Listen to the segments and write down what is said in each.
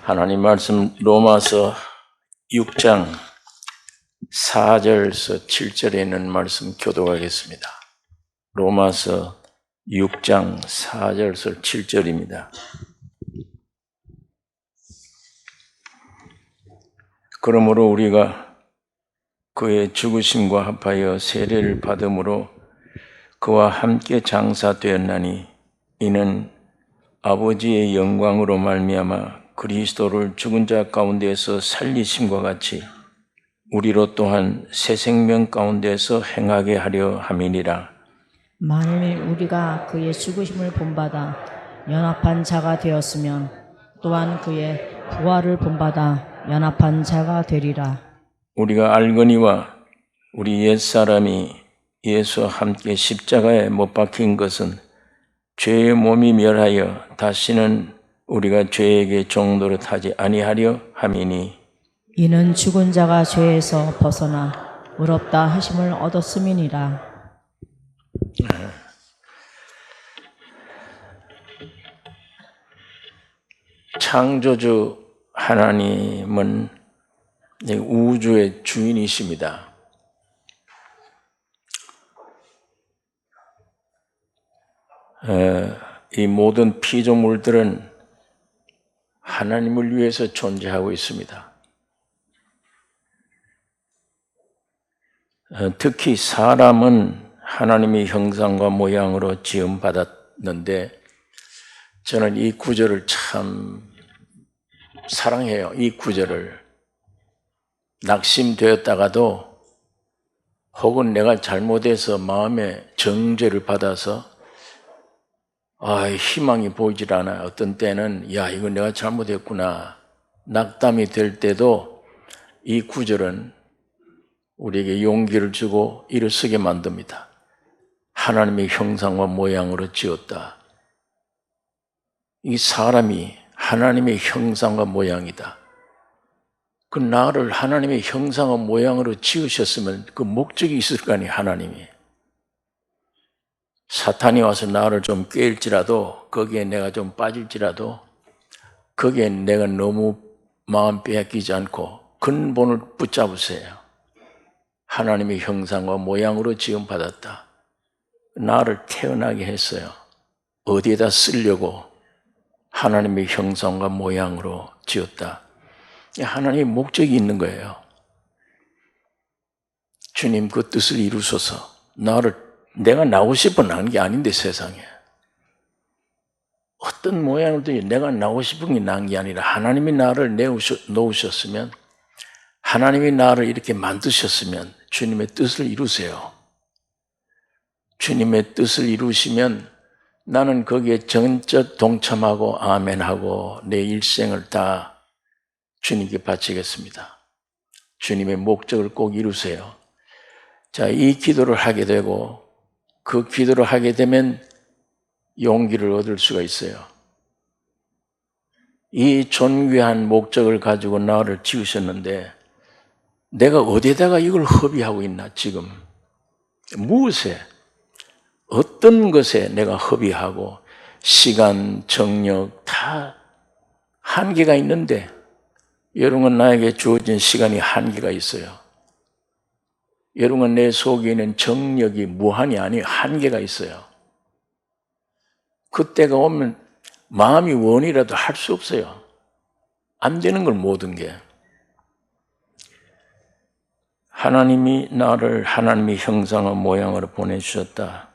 하나님 말씀 로마서 6장 4절에서 7절에 있는 말씀 교독하겠습니다. 로마서 6장 4절에서 7절입니다. 그러므로 우리가 그의 죽으심과 합하여 세례를 받음으로 그와 함께 장사되었나니 이는 아버지의 영광으로 말미암아 그리스도를 죽은 자 가운데에서 살리심과 같이 우리로 또한 새 생명 가운데서 행하게 하려 함이니라. 만일 우리가 그의 죽으심을 본받아 연합한 자가 되었으면 또한 그의 부활을 본받아 연합한 자가 되리라. 우리가 알거니와 우리 옛사람이 예수와 함께 십자가에 못 박힌 것은 죄의 몸이 멸하여 다시는 우리가 죄에게 종노릇 하지 아니하려 함이니 이는 죽은 자가 죄에서 벗어나 의롭다 하심을 얻었음이니라. 창조주 하나님은 우주의 주인이십니다. 이 모든 피조물들은 하나님을 위해서 존재하고 있습니다. 특히 사람은 하나님의 형상과 모양으로 지음받았는데 저는 이 구절을 참 사랑해요. 이 구절을 낙심되었다가도 혹은 내가 잘못해서 마음에 정죄를 받아서 희망이 보이질 않아요. 어떤 때는 이건 내가 잘못했구나 낙담이 될 때도 이 구절은 우리에게 용기를 주고 일어서게 만듭니다. 하나님의 형상과 모양으로 지었다. 이 사람이 하나님의 형상과 모양이다. 그 나를 하나님의 형상과 모양으로 지으셨으면 그 목적이 있을 거 아니에요. 하나님이. 사탄이 와서 나를 좀 꿰일지라도 거기에 내가 좀 빠질지라도 거기에 내가 너무 마음 빼앗기지 않고 근본을 붙잡으세요. 하나님의 형상과 모양으로 지음받았다. 나를 태어나게 했어요. 어디에다 쓰려고 하나님의 형상과 모양으로 지었다. 하나님의 목적이 있는 거예요. 주님 그 뜻을 이루소서. 내가 나오고 싶어 나온 게 아닌데 세상에. 어떤 모양으로든 내가 나오고 싶은 게 나은 게 아니라 하나님이 나를 놓으셨으면 하나님이 나를 이렇게 만드셨으면 주님의 뜻을 이루세요. 주님의 뜻을 이루시면 나는 거기에 전적 동참하고 아멘하고 내 일생을 다 주님께 바치겠습니다. 주님의 목적을 꼭 이루세요. 자, 이 기도를 하게 되고 그 기도를 하게 되면 용기를 얻을 수가 있어요. 이 존귀한 목적을 가지고 나를 지으셨는데 내가 어디에다가 이걸 허비하고 있나 지금? 무엇에? 어떤 것에 내가 허비하고 시간, 정력 다 한계가 있는데 여러분 나에게 주어진 시간이 한계가 있어요. 여러분 내 속에 있는 정력이 무한이 아니에요. 한계가 있어요. 그때가 오면 마음이 원이라도 할 수 없어요. 안 되는 걸 모든 게. 하나님이 나를 하나님의 형상과 모양으로 보내주셨다.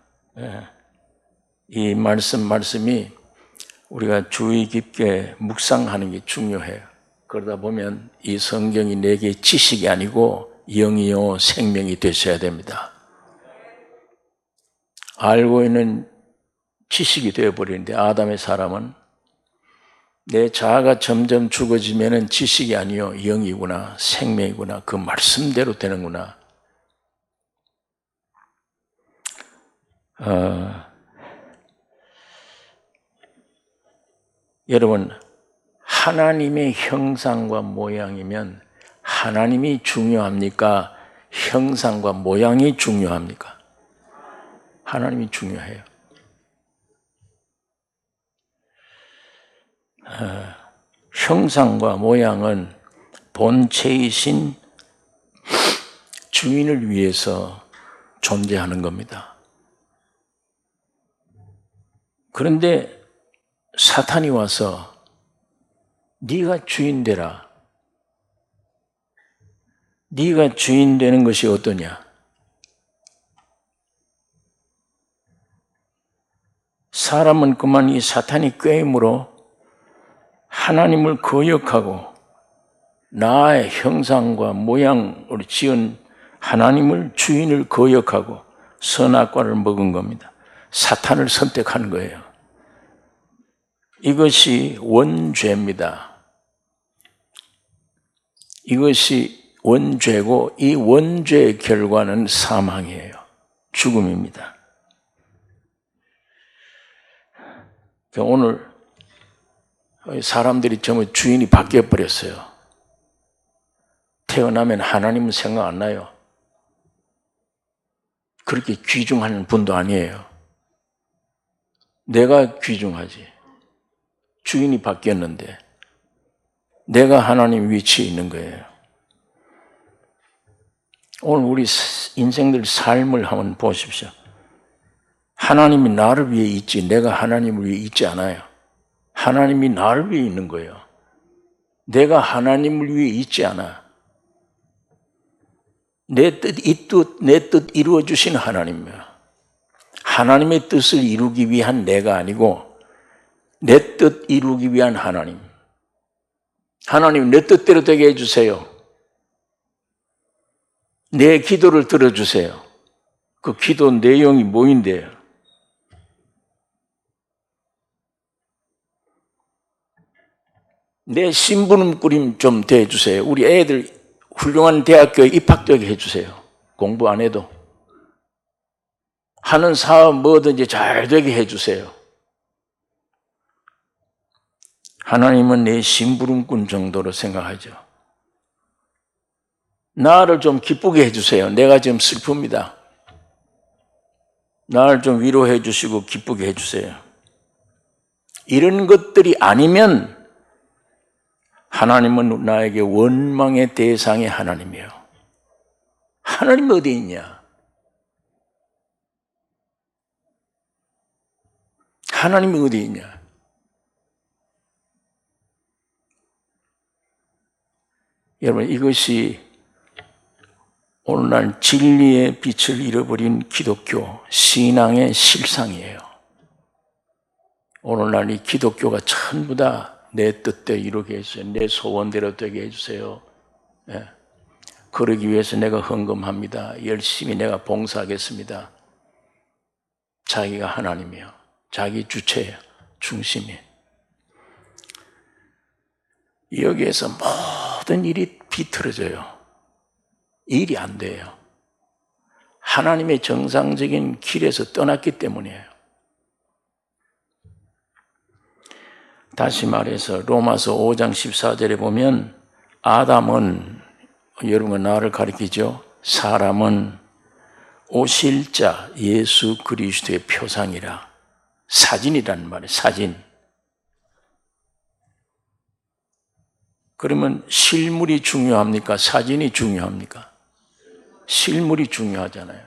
이 말씀이 우리가 주의 깊게 묵상하는 게 중요해요. 그러다 보면 이 성경이 내게 지식이 아니고 영이요 생명이 되셔야 됩니다. 알고 있는 지식이 되어버리는데 아담의 사람은 내 자아가 점점 죽어지면 지식이 아니요 영이구나 생명이구나 그 말씀대로 되는구나. 여러분 하나님의 형상과 모양이면 하나님이 중요합니까? 형상과 모양이 중요합니까? 하나님이 중요해요. 형상과 모양은 본체이신 주인을 위해서 존재하는 겁니다. 그런데 사탄이 와서 네가 주인 되라. 네가 주인 되는 것이 어떠냐? 사람은 그만 이 사탄이 꾀임으로 하나님을 거역하고 나의 형상과 모양으로 지은 하나님을 주인을 거역하고 선악과를 먹은 겁니다. 사탄을 선택한 거예요. 이것이 원죄입니다. 이것이 원죄고 이 원죄의 결과는 사망이에요. 죽음입니다. 오늘 사람들이 전부 주인이 바뀌어버렸어요. 태어나면 하나님은 생각 안 나요. 그렇게 귀중한 분도 아니에요. 내가 귀중하지. 주인이 바뀌었는데 내가 하나님 위치에 있는 거예요. 오늘 우리 인생들 삶을 한번 보십시오. 하나님이 나를 위해 있지 내가 하나님을 위해 있지 않아요. 하나님이 나를 위해 있는 거예요. 내가 하나님을 위해 있지 않아. 내 뜻 이루어 주신 하나님이야. 하나님의 뜻을 이루기 위한 내가 아니고 내 뜻 이루기 위한 하나님. 하나님 내 뜻대로 되게 해주세요. 내 기도를 들어주세요. 그 기도 내용이 뭐인데요? 내 심부름꾼 좀 대해주세요. 우리 애들 훌륭한 대학교에 입학되게 해주세요. 공부 안 해도. 하는 사업 뭐든지 잘 되게 해주세요. 하나님은 내 심부름꾼 정도로 생각하죠. 나를 좀 기쁘게 해주세요. 내가 지금 슬픕니다. 나를 좀 위로해 주시고 기쁘게 해주세요. 이런 것들이 아니면 하나님은 나에게 원망의 대상의 하나님이에요. 하나님 어디 있냐? 하나님이 어디 있냐? 여러분, 이것이 오늘날 진리의 빛을 잃어버린 기독교 신앙의 실상이에요. 오늘날 이 기독교가 전부 다 내 뜻대로 이루게 해주세요. 내 소원대로 되게 해주세요. 예. 그러기 위해서 내가 헌금합니다. 열심히 내가 봉사하겠습니다. 자기가 하나님이요. 자기 주체예요. 중심이. 여기에서 모든 일이 비틀어져요. 일이 안 돼요. 하나님의 정상적인 길에서 떠났기 때문이에요. 다시 말해서 로마서 5장 14절에 보면 아담은, 여러분 나를 가리키죠. 사람은 오실 자 예수 그리스도의 표상이라. 사진이란 말이에요. 사진. 그러면 실물이 중요합니까? 사진이 중요합니까? 실물이 중요하잖아요.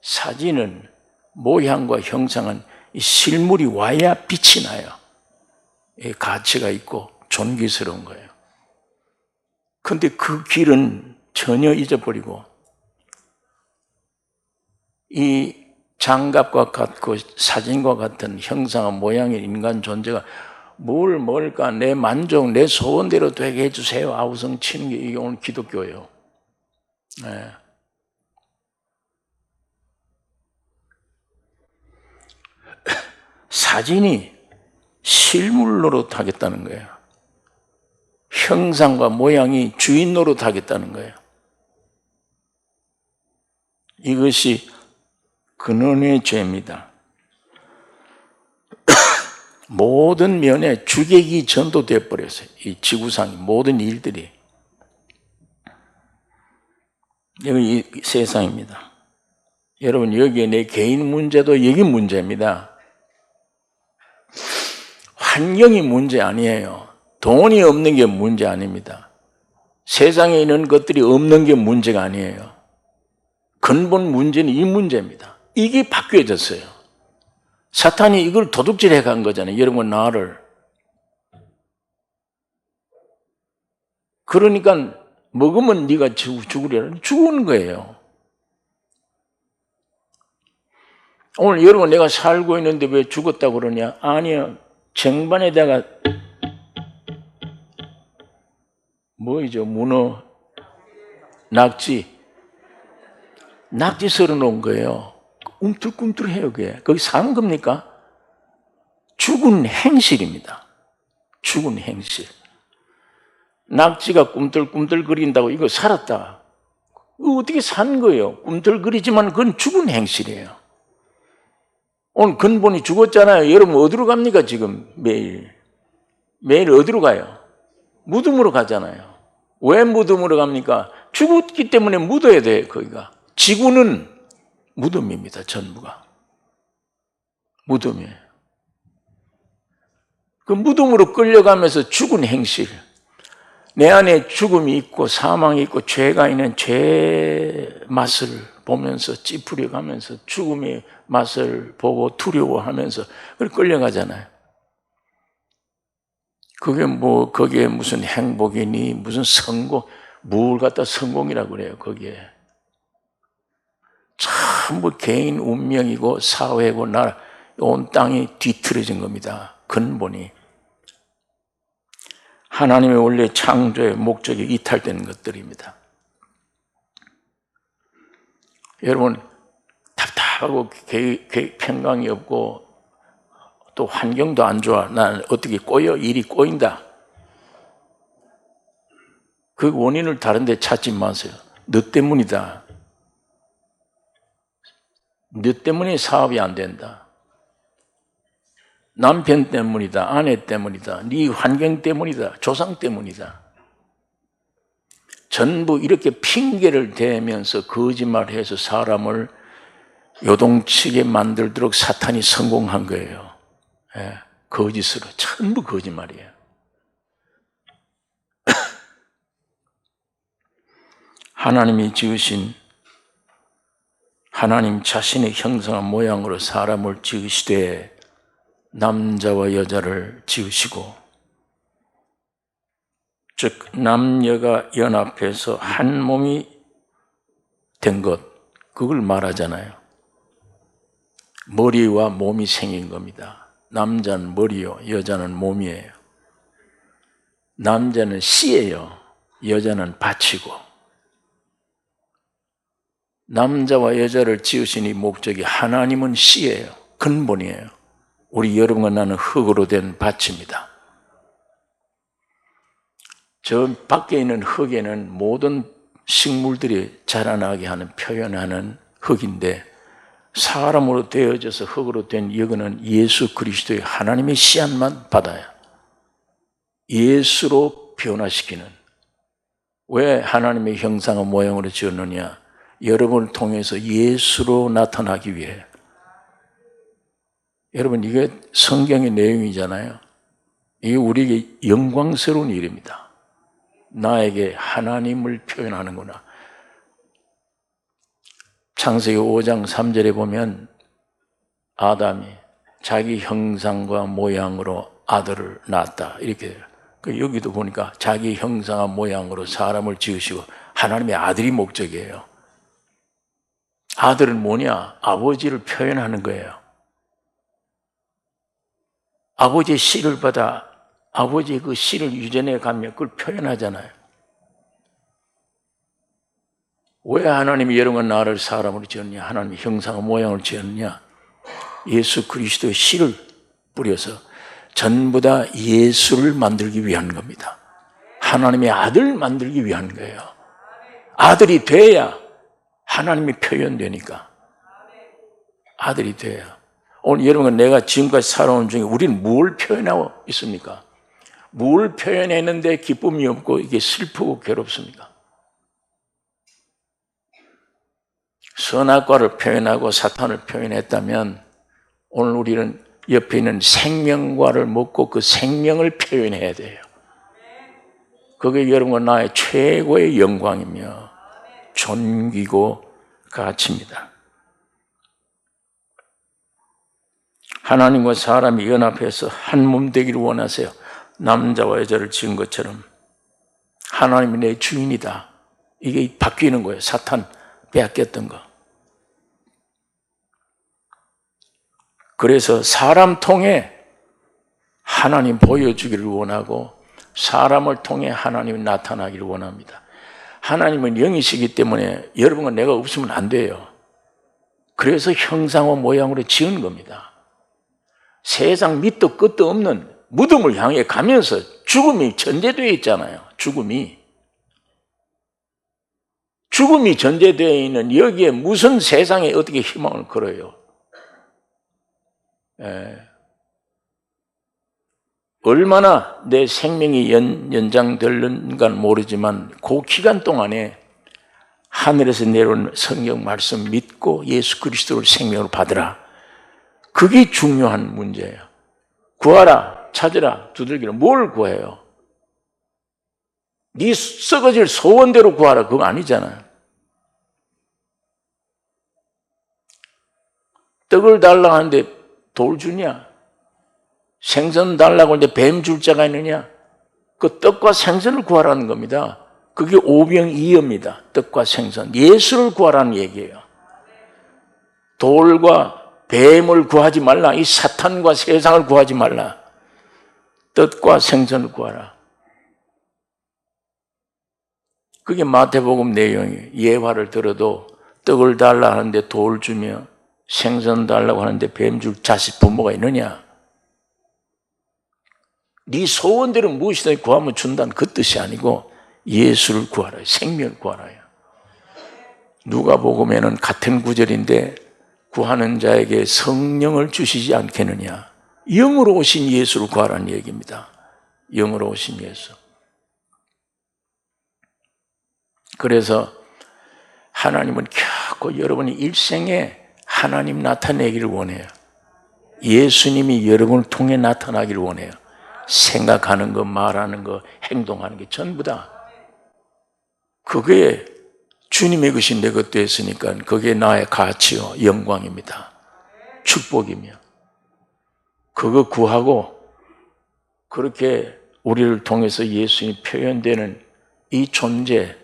사진은 모양과 형상은 이 실물이 와야 빛이 나요. 가치가 있고 존귀스러운 거예요. 그런데 그 길은 전혀 잊어버리고 이 장갑과 같고 사진과 같은 형상과 모양의 인간 존재가 뭘 뭘까 내 만족, 내 소원대로 되게 해주세요. 아우성 치는 게 이게 오늘 기독교예요. 네. 사진이 실물 노릇하겠다는 거예요. 형상과 모양이 주인 노릇하겠다는 거예요. 이것이 근원의 죄입니다. 모든 면에 주객이 전도되어 버렸어요. 이 지구상의 모든 일들이. 여기 이 세상입니다. 여러분 여기에 내 개인 문제도 여기 문제입니다. 환경이 문제 아니에요. 돈이 없는 게 문제 아닙니다. 세상에 있는 것들이 없는 게 문제가 아니에요. 근본 문제는 이 문제입니다. 이게 바뀌어졌어요. 사탄이 이걸 도둑질해 간 거잖아요. 여러분, 나를. 그러니까 먹으면 네가 죽으려나? 죽은 거예요. 오늘 여러분, 내가 살고 있는데 왜 죽었다고 그러냐? 아니요. 쟁반에다가 뭐이죠? 문어, 낙지 썰어 놓은 거예요. 꿈틀꿈틀해요, 그게. 거기 사는 겁니까? 죽은 행실입니다. 죽은 행실. 낙지가 꿈틀꿈틀거린다고 이거 살았다. 이거 어떻게 산 거예요? 꿈틀거리지만 그건 죽은 행실이에요. 오늘 근본이 죽었잖아요. 여러분 어디로 갑니까 지금 매일? 매일 어디로 가요? 무덤으로 가잖아요. 왜 무덤으로 갑니까? 죽었기 때문에 묻어야 돼요, 거기가. 지구는 무덤입니다, 전부가. 무덤이에요. 그 무덤으로 끌려가면서 죽은 행실. 내 안에 죽음이 있고 사망이 있고 죄가 있는 죄 맛을 보면서 찌푸려가면서 죽음의 맛을 보고 두려워하면서 그걸 끌려가잖아요. 그게 뭐 거기에 무슨 행복이니 무슨 성공, 뭘 갖다 성공이라고 그래요. 거기에 전부 개인 운명이고 사회고 나라, 온 땅이 뒤틀어진 겁니다. 근본이. 하나님의 원래 창조의 목적이 이탈되는 것들입니다. 여러분, 답답하고 평강이 없고 또 환경도 안 좋아. 난 어떻게 꼬여? 일이 꼬인다. 그 원인을 다른 데 찾지 마세요. 너 때문이다. 너 때문에 사업이 안 된다. 남편 때문이다. 아내 때문이다. 네 환경 때문이다. 조상 때문이다. 전부 이렇게 핑계를 대면서 거짓말해서 사람을 요동치게 만들도록 사탄이 성공한 거예요. 예, 거짓으로. 전부 거짓말이에요. 하나님이 지으신 하나님 자신의 형상과 모양으로 사람을 지으시되 남자와 여자를 지으시고, 즉 남녀가 연합해서 한 몸이 된 것, 그걸 말하잖아요. 머리와 몸이 생긴 겁니다. 남자는 머리요, 여자는 몸이에요. 남자는 씨예요, 여자는 밭이고. 남자와 여자를 지으신 이 목적이 하나님은 씨예요, 근본이에요. 우리 여러분과 나는 흙으로 된 밭입니다. 저 밖에 있는 흙에는 모든 식물들이 자라나게 하는, 표현하는 흙인데, 사람으로 되어져서 흙으로 된 이거는 예수 그리스도의 하나님의 씨앗만 받아요. 예수로 변화시키는. 왜 하나님의 형상과 모양으로 지었느냐? 여러분을 통해서 예수로 나타나기 위해. 여러분, 이게 성경의 내용이잖아요. 이게 우리에게 영광스러운 일입니다. 나에게 하나님을 표현하는구나. 창세기 5장 3절에 보면 아담이 자기 형상과 모양으로 아들을 낳았다, 이렇게 돼요. 여기도 보니까 자기 형상과 모양으로 사람을 지으시고, 하나님의 아들이 목적이에요. 아들은 뭐냐? 아버지를 표현하는 거예요. 아버지의 씨를 받아 아버지의 그 씨를 유전해 가면 그걸 표현하잖아요. 왜 하나님이 여러분 나를 사람으로 지었냐? 하나님의 형상과 모양을 지었냐? 예수 그리스도의 씨를 뿌려서 전부 다 예수를 만들기 위한 겁니다. 하나님의 아들 만들기 위한 거예요. 아들이 돼야 하나님이 표현되니까. 아들이 돼야. 오늘 여러분, 내가 지금까지 살아온 중에 우리는 뭘 표현하고 있습니까? 뭘 표현했는데 기쁨이 없고 이게 슬프고 괴롭습니까? 선악과를 표현하고 사탄을 표현했다면 오늘 우리는 옆에 있는 생명과를 먹고 그 생명을 표현해야 돼요. 그게 여러분과 나의 최고의 영광이며 존귀고 가치입니다. 하나님과 사람이 연합해서 한 몸 되기를 원하세요. 남자와 여자를 지은 것처럼 하나님이 내 주인이다. 이게 바뀌는 거예요. 사탄 빼앗겼던 거. 그래서 사람 통해 하나님 보여주기를 원하고 사람을 통해 하나님이 나타나기를 원합니다. 하나님은 영이시기 때문에 여러분과 내가 없으면 안 돼요. 그래서 형상과 모양으로 지은 겁니다. 세상 밑도 끝도 없는 무덤을 향해 가면서 죽음이 전제되어 있잖아요. 죽음이 전제되어 있는 여기에 무슨 세상에 어떻게 희망을 걸어요? 얼마나 내 생명이 연장될는가 모르지만 그 기간 동안에 하늘에서 내려온 성경 말씀 믿고 예수 그리스도를 생명으로 받으라. 그게 중요한 문제예요. 구하라, 찾으라, 두들기라. 뭘 구해요? 네 썩어질 소원대로 구하라. 그거 아니잖아요. 떡을 달라고 하는데 돌 주냐? 생선 달라고 하는데 뱀 줄 자가 있느냐? 그 떡과 생선을 구하라는 겁니다. 그게 오병이어입니다. 떡과 생선. 예수를 구하라는 얘기예요. 돌과 뱀을 구하지 말라. 이 사탄과 세상을 구하지 말라. 떡과 생선을 구하라. 그게 마태복음 내용이에요. 예화를 들어도 떡을 달라 하는데 돌 주며 생선 달라고 하는데 뱀 줄 자식 부모가 있느냐? 네 소원대로 무엇이든 구하면 준다는 그 뜻이 아니고 예수를 구하라. 생명을 구하라요. 누가복음에는 같은 구절인데 구하는 자에게 성령을 주시지 않겠느냐. 영으로 오신 예수를 구하라는 얘기입니다. 영으로 오신 예수. 그래서 하나님은 결코 여러분의 일생에 하나님 나타내기를 원해요. 예수님이 여러분을 통해 나타나기를 원해요. 생각하는 거, 말하는 거, 행동하는 게 전부 다. 그게 주님의 것이 내 것도 했으니까 그게 나의 가치요, 영광입니다. 축복이며. 그거 구하고 그렇게 우리를 통해서 예수님이 표현되는 이 존재,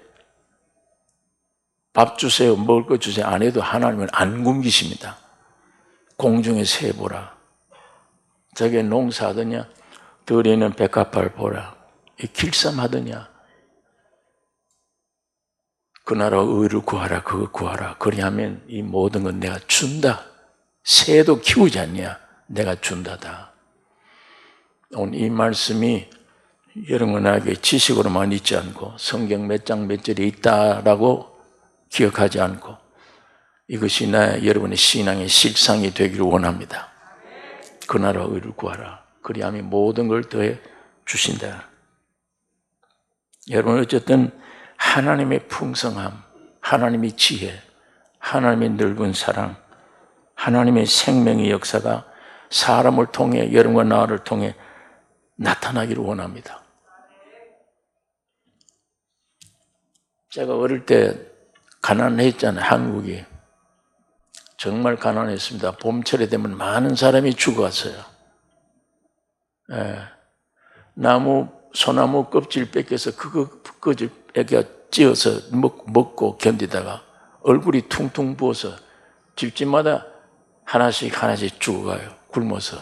밥 주세요, 먹을 거 주세요 안 해도 하나님은 안 굶기십니다. 공중에 새 보라. 저게 농사하더냐? 들에는 백합을 보라. 이 길쌈하더냐? 그 나라 의를 구하라. 그거 구하라. 그리하면 이 모든 건 내가 준다. 새도 키우지 않냐? 내가 준다다. 오늘 이 말씀이 여러분에게 지식으로만 있지 않고 성경 몇 장 몇 절에 있다라고 기억하지 않고 이것이 여러분의 신앙의 실상이 되기를 원합니다. 그 나라 의를 구하라. 그리하면 모든 걸 더해 주신다. 여러분 어쨌든 하나님의 풍성함, 하나님의 지혜, 하나님의 넓은 사랑, 하나님의 생명의 역사가 사람을 통해 여러분과 나를 통해 나타나기를 원합니다. 제가 어릴 때 가난했잖아요. 한국이. 정말 가난했습니다. 봄철에 되면 많은 사람이 죽어갔어요. 소나무 껍질 뺏겨서 그거 애기가 찧어서 먹고 견디다가 얼굴이 퉁퉁 부어서 집집마다 하나씩 죽어가요. 굶어서.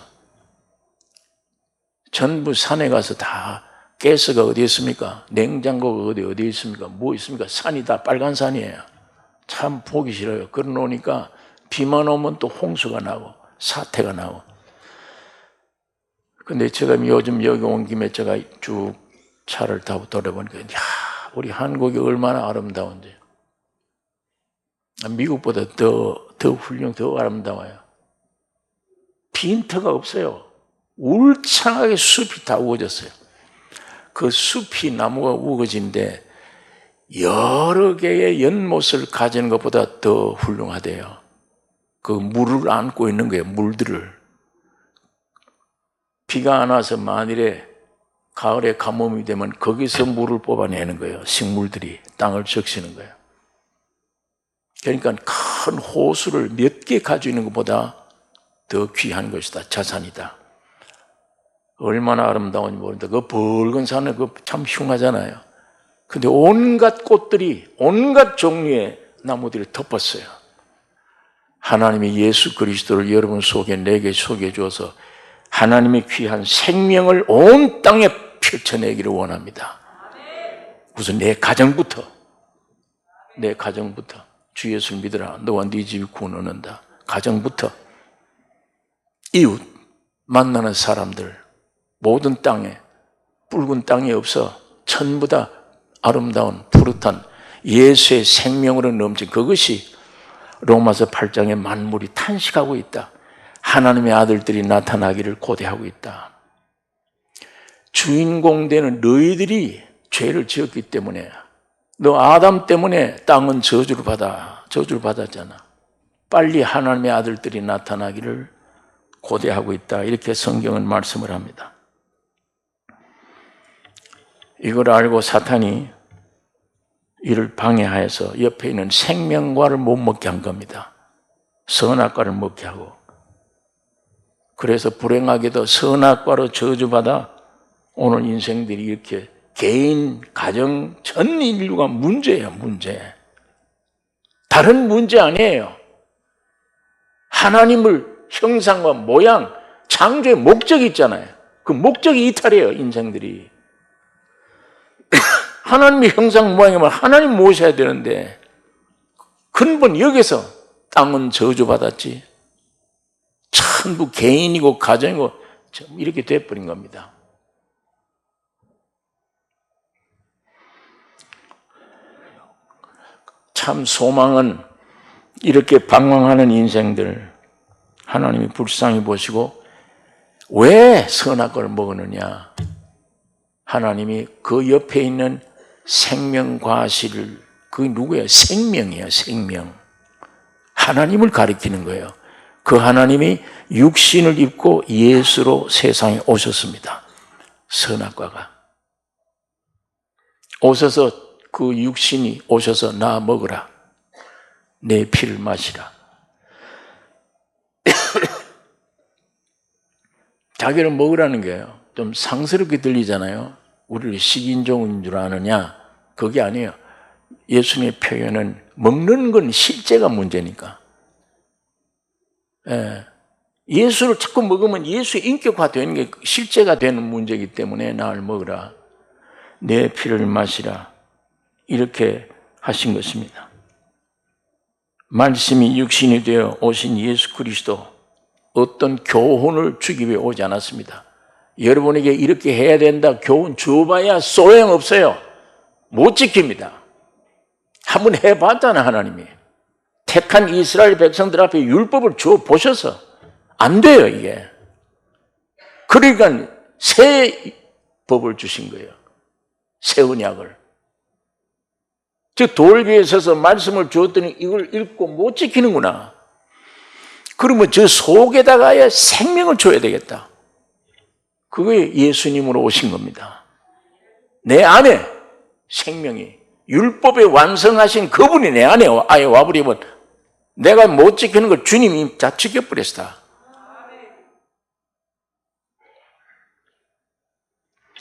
전부 산에 가서 다 가스가 어디 있습니까? 냉장고가 어디 있습니까? 뭐 있습니까? 산이 다 빨간 산이에요. 참 보기 싫어요. 그러놓으니까 비만 오면 또 홍수가 나고 사태가 나고. 근데 제가 요즘 여기 온 김에 제가 쭉 차를 타고 돌아보니까 우리 한국이 얼마나 아름다운지. 미국보다 더 훌륭, 더 아름다워요. 빈터가 없어요. 울창하게 숲이 다 우거졌어요. 그 숲이 나무가 우거진데 여러 개의 연못을 가지는 것보다 더 훌륭하대요. 그 물을 안고 있는 거예요. 물들을. 비가 안 와서 만일에 가을에 가뭄이 되면 거기서 물을 뽑아내는 거예요. 식물들이 땅을 적시는 거예요. 그러니까 큰 호수를 몇 개 가지고 있는 것보다 더 귀한 것이다. 자산이다. 얼마나 아름다운지 모른다. 그 붉은 산을 참 흉하잖아요. 근데 온갖 꽃들이, 온갖 종류의 나무들이 덮었어요. 하나님이 예수 그리스도를 여러분 속에, 내게 속에 주어서 하나님의 귀한 생명을 온 땅에 펼쳐내기를 원합니다. 우선 내 가정부터 주 예수를 믿으라. 너와 네 집이 구원 얻는다. 가정부터 이웃, 만나는 사람들, 모든 땅에, 붉은 땅이 없어 전부 다 아름다운 푸릇한 예수의 생명으로 넘친 그것이 로마서 8장에 만물이 탄식하고 있다. 하나님의 아들들이 나타나기를 고대하고 있다. 주인공 되는 너희들이 죄를 지었기 때문에, 너 아담 때문에 땅은 저주를 받았잖아. 빨리 하나님의 아들들이 나타나기를 고대하고 있다. 이렇게 성경은 말씀을 합니다. 이걸 알고 사탄이 이를 방해하여서 옆에 있는 생명과를 못 먹게 한 겁니다. 선악과를 먹게 하고. 그래서 불행하게도 선악과로 저주받아 오늘 인생들이 이렇게 개인, 가정, 전 인류가 문제예요, 문제. 다른 문제 아니에요. 하나님을 형상과 모양, 창조의 목적이 있잖아요. 그 목적이 이탈이에요, 인생들이. 하나님의 형상 모양이면 하나님 모셔야 되는데 근본 여기서 땅은 저주받았지. 전부 개인이고 가정이고 이렇게 돼버린 겁니다. 참 소망은 이렇게 방황하는 인생들 하나님이 불쌍히 보시고 왜 선악과를 먹었느냐. 하나님이 그 옆에 있는 생명과실을, 그게 누구예요? 생명이에요, 생명. 하나님을 가리키는 거예요. 그 하나님이 육신을 입고 예수로 세상에 오셨습니다. 선악과가. 오셔서 그 육신이 오셔서 나 먹으라. 내 피를 마시라. 자기를 먹으라는 거예요. 좀 상스럽게 들리잖아요. 우리를 식인종인 줄 아느냐? 그게 아니에요. 예수님의 표현은 먹는 건 실제가 문제니까. 예수를 자꾸 먹으면 예수의 인격화되는 게 실제가 되는 문제이기 때문에 나를 먹으라. 내 피를 마시라. 이렇게 하신 것입니다. 말씀이 육신이 되어 오신 예수 그리스도 어떤 교훈을 주기 위해 오지 않았습니다. 여러분에게 이렇게 해야 된다 교훈 줘봐야 소용없어요. 못 지킵니다. 한번 해봤잖아 하나님이. 택한 이스라엘 백성들 앞에 율법을 줘보셔서 안 돼요 이게. 그러니까 새 법을 주신 거예요. 새 언약을. 즉 돌 위에 서서 말씀을 주었더니 이걸 읽고 못 지키는구나. 그러면 저 속에다가 생명을 줘야 되겠다. 그게 예수님으로 오신 겁니다. 내 안에 생명이 율법에 완성하신 그분이 내 안에 아예 와버리면 내가 못 지키는 걸 주님이 다 지켜버렸다.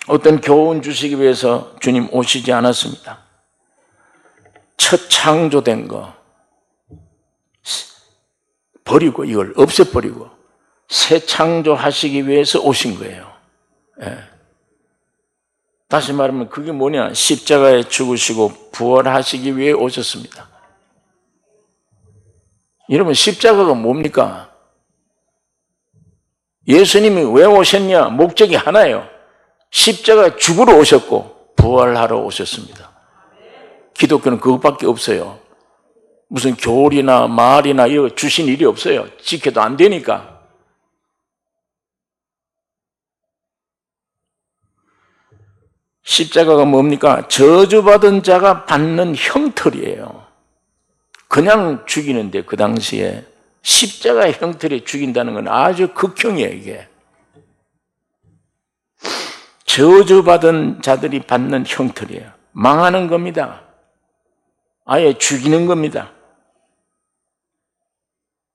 어떤 교훈 주시기 위해서 주님 오시지 않았습니다. 첫 창조된 거 버리고 이걸 없애버리고 새 창조하시기 위해서 오신 거예요. 다시 말하면 그게 뭐냐? 십자가에 죽으시고 부활하시기 위해 오셨습니다. 여러분 십자가가 뭡니까? 예수님이 왜 오셨냐? 목적이 하나예요. 십자가에 죽으러 오셨고 부활하러 오셨습니다. 기독교는 그것밖에 없어요. 무슨 교리나 말이나 이거 주신 일이 없어요. 지켜도 안 되니까. 십자가가 뭡니까? 저주받은 자가 받는 형틀이에요. 그냥 죽이는데 그 당시에 십자가의 형틀에 죽인다는 건 아주 극형이에요 이게. 저주받은 자들이 받는 형틀이에요. 망하는 겁니다. 아예 죽이는 겁니다.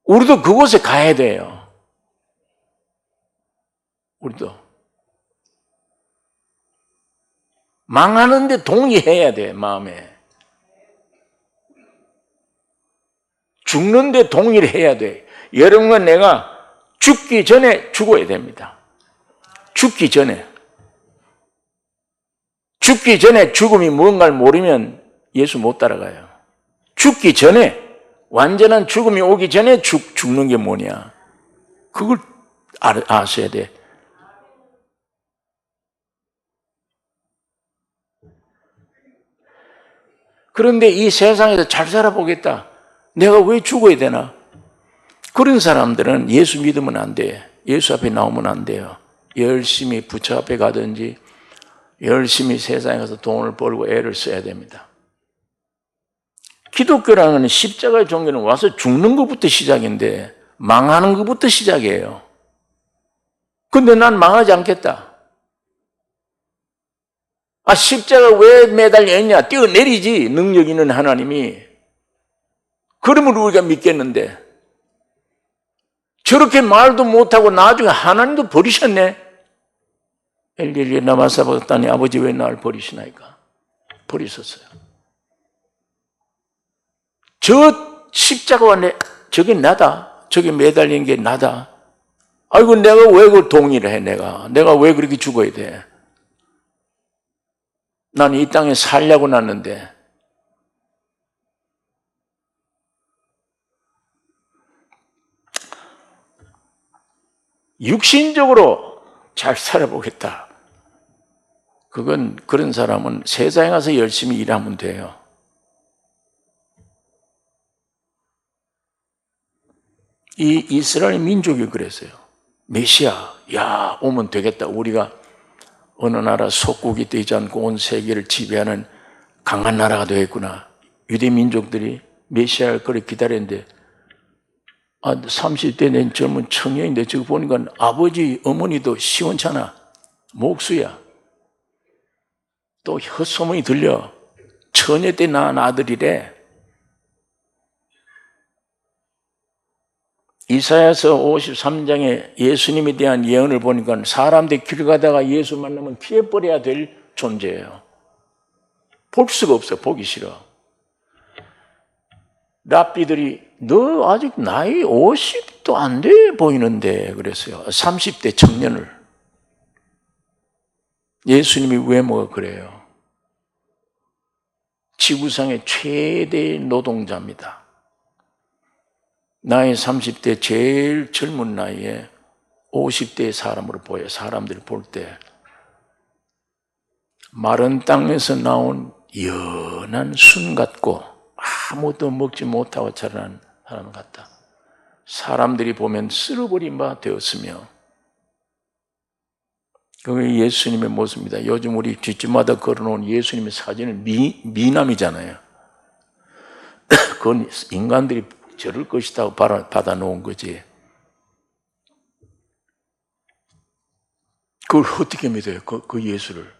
우리도 그곳에 가야 돼요. 우리도. 망하는데 동의해야 돼, 마음에. 죽는데 동의를 해야 돼. 여러분과 내가 죽기 전에 죽어야 됩니다. 죽기 전에. 죽기 전에 죽음이 뭔가를 모르면 예수 못 따라가요. 죽기 전에, 완전한 죽음이 오기 전에 죽는 게 뭐냐. 그걸 아셔야 돼. 그런데 이 세상에서 잘 살아보겠다. 내가 왜 죽어야 되나? 그런 사람들은 예수 믿으면 안 돼. 예수 앞에 나오면 안 돼요. 열심히 부처 앞에 가든지 열심히 세상에 가서 돈을 벌고 애를 써야 됩니다. 기독교라는 십자가의 종교는 와서 죽는 것부터 시작인데 망하는 것부터 시작이에요. 근데 난 망하지 않겠다. 십자가 왜 매달려 있냐? 뛰어내리지, 능력 있는 하나님이. 그러면 우리가 믿겠는데 저렇게 말도 못하고 나중에 하나님도 버리셨네. 엘리엘리 라마 사박다니, 아버지 왜 나를 버리시나이까? 버리셨어요. 저 십자가와 저게 나다. 저게 매달린 게 나다. 아이고, 내가 왜 그걸 동의를 해, 내가 왜 그렇게 죽어야 돼? 난 이 땅에 살려고 났는데. 육신적으로 잘 살아보겠다. 그런 사람은 세상에 가서 열심히 일하면 돼요. 이 이스라엘 민족이 그랬어요. 메시아, 오면 되겠다. 우리가 어느 나라 속국이 되지 않고 온 세계를 지배하는 강한 나라가 되겠구나. 유대 민족들이 메시아를 그렇게 기다렸는데 30대 된 젊은 청년인데 저거 보니까 아버지, 어머니도 시원찮아. 목수야. 또 헛소문이 들려. 처녀 때 낳은 아들이래. 이사야서 53장에 예수님에 대한 예언을 보니까 사람들이 길 가다가 예수 만나면 피해버려야 될 존재예요. 볼 수가 없어. 보기 싫어. 랍비들이 너 아직 나이 50도 안 돼 보이는데 그랬어요. 30대 청년을. 예수님이 외모가 그래요. 지구상의 최대의 노동자입니다. 나이 30대 제일 젊은 나이에 50대의 사람으로 보여요. 사람들이 볼 때. 마른 땅에서 나온 연한 순 같고 아무것도 먹지 못하고 자라난 사람 같다. 사람들이 보면 쓸어버린 바 되었으며, 그게 예수님의 모습입니다. 요즘 우리 뒷집마다 걸어놓은 예수님의 사진은 미남이잖아요. 그건 인간들이 저럴 것이라고 받아놓은 거지. 그걸 어떻게 믿어요? 그 예수를.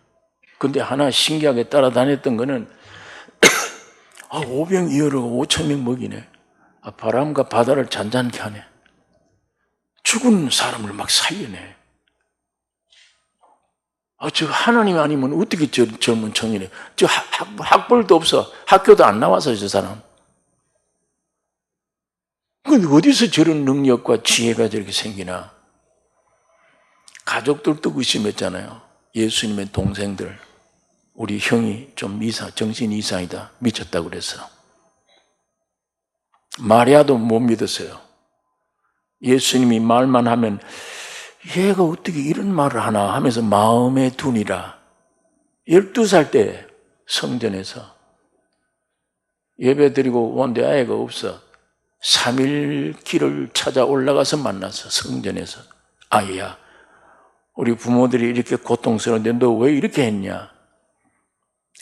근데 하나 신기하게 따라다녔던 거는 5병 이어르고 5,000명 먹이네. 바람과 바다를 잔잔케 하네. 죽은 사람을 막 살려내. 저 하나님 아니면 어떻게 저 젊은 청년이, 저 학벌도 없어. 학교도 안 나와서 저 사람. 근데 어디서 저런 능력과 지혜가 저렇게 생기나? 가족들도 의심했잖아요. 예수님의 동생들. 우리 형이 좀 정신 이상이다. 미쳤다고 그래서. 마리아도 못 믿었어요. 예수님이 말만 하면 얘가 어떻게 이런 말을 하나 하면서 마음에 두니라. 12살 때 성전에서 예배 드리고 온데 아이가 없어. 3일 길을 찾아 올라가서 만났어. 성전에서. 아이야, 우리 부모들이 이렇게 고통스러운데 너 왜 이렇게 했냐?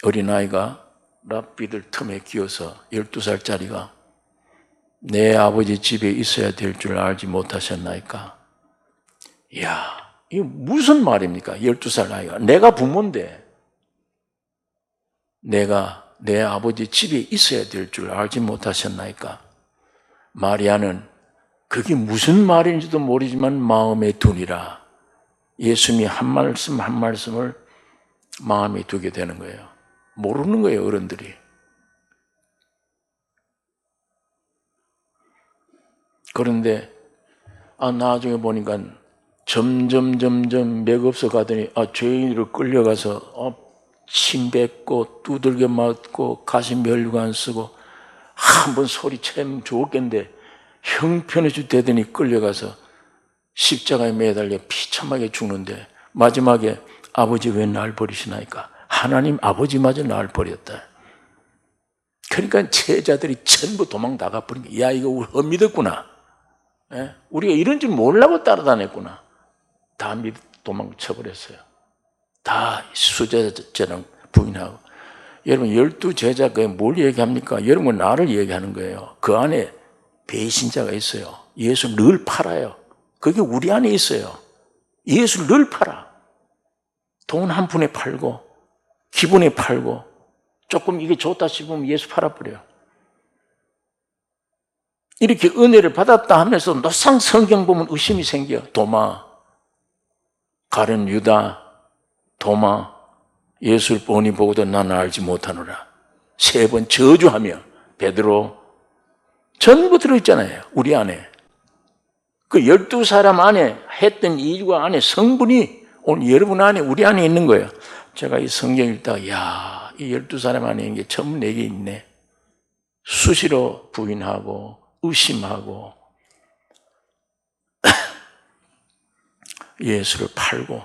어린아이가 랍비들 틈에 끼어서 12살짜리가 내 아버지 집에 있어야 될 줄 알지 못하셨나이까? 이야, 이게 무슨 말입니까? 12살 나이가. 내가 부모인데 내가 내 아버지 집에 있어야 될 줄 알지 못하셨나이까? 마리아는 그게 무슨 말인지도 모르지만 마음에 두니라. 예수님이 한 말씀 한 말씀을 마음에 두게 되는 거예요. 모르는 거예요, 어른들이. 그런데 나중에 보니까 점점 맥없어 가더니 죄인으로 끌려가서 침 뱉고 두들겨 맞고 가시 멸관 쓰고 한번 소리 참 좋겠는데 형편없이 되더니 끌려가서 십자가에 매달려 비참하게 죽는데 마지막에 아버지 왜 날 버리시나이까? 하나님 아버지마저 날 버렸다. 그러니까 제자들이 전부 도망 나가버린 거야. 야, 이거 우리 헛믿었구나. 우리가 이런 줄 모르려고 따라다녔구나. 다 도망쳐버렸어요. 다 수제자랑 부인하고. 여러분 12제자가 뭘 얘기합니까? 여러분 나를 얘기하는 거예요. 그 안에 배신자가 있어요. 예수 늘 팔아요. 그게 우리 안에 있어요. 예수를 늘 팔아. 돈 한 푼에 팔고 기분에 팔고 조금 이게 좋다 싶으면 예수 팔아버려요. 이렇게 은혜를 받았다 하면서 노상 성경 보면 의심이 생겨. 도마, 가룟 유다, 도마, 예수를 뻔히 보고도 나는 알지 못하노라. 3번 저주하며 베드로 전부 들어있잖아요. 우리 안에. 그 12사람 안에 했던 일과 안에 성분이 오늘 여러분 안에 우리 안에 있는 거예요. 제가 이 성경 읽다가 야, 이 12사람 안에 있는 게 전부 내게 있네. 수시로 부인하고 의심하고 예수를 팔고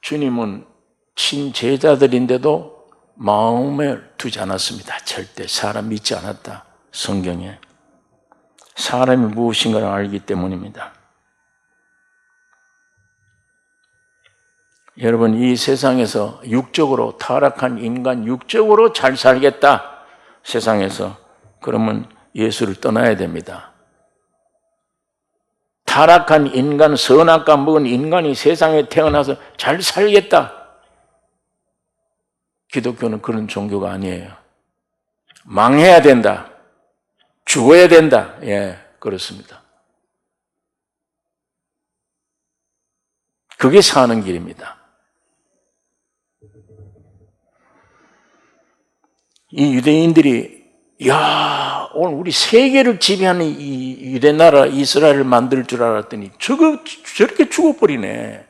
주님은 친제자들인데도 마음에 두지 않았습니다. 절대 사람 믿지 않았다. 성경에 사람이 무엇인가를 알기 때문입니다. 여러분 이 세상에서 육적으로 타락한 인간 육적으로 잘 살겠다. 세상에서 그러면 예수를 떠나야 됩니다. 타락한 인간, 선악과 먹은 인간이 세상에 태어나서 잘 살겠다. 기독교는 그런 종교가 아니에요. 망해야 된다. 죽어야 된다. 예, 그렇습니다. 그게 사는 길입니다. 이 유대인들이 야, 오늘 우리 세계를 지배하는 이 유대 나라 이스라엘을 만들 줄 알았더니 저렇게 죽어버리네.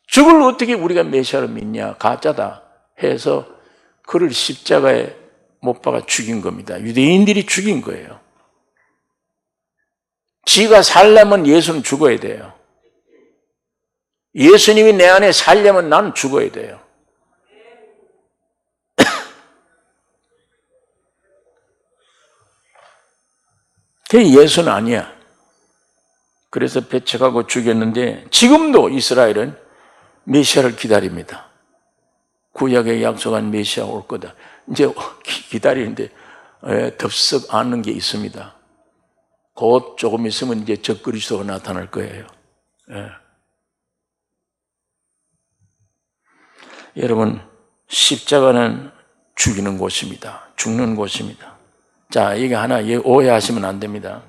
저걸 어떻게 우리가 메시아를 믿냐? 가짜다 해서 그를 십자가에 못 박아 죽인 겁니다. 유대인들이 죽인 거예요. 지가 살려면 예수는 죽어야 돼요. 예수님이 내 안에 살려면 나는 죽어야 돼요. 그게 예수는 아니야. 그래서 배척하고 죽였는데 지금도 이스라엘은 메시아를 기다립니다. 구약에 약속한 메시아 올 거다. 이제 기다리는데 덥석 아는 게 있습니다. 곧 조금 있으면 이제 저 그리스도가 나타날 거예요. 여러분 십자가는 죽이는 곳입니다. 죽는 곳입니다. 자, 이게 하나 오해하시면 안 됩니다.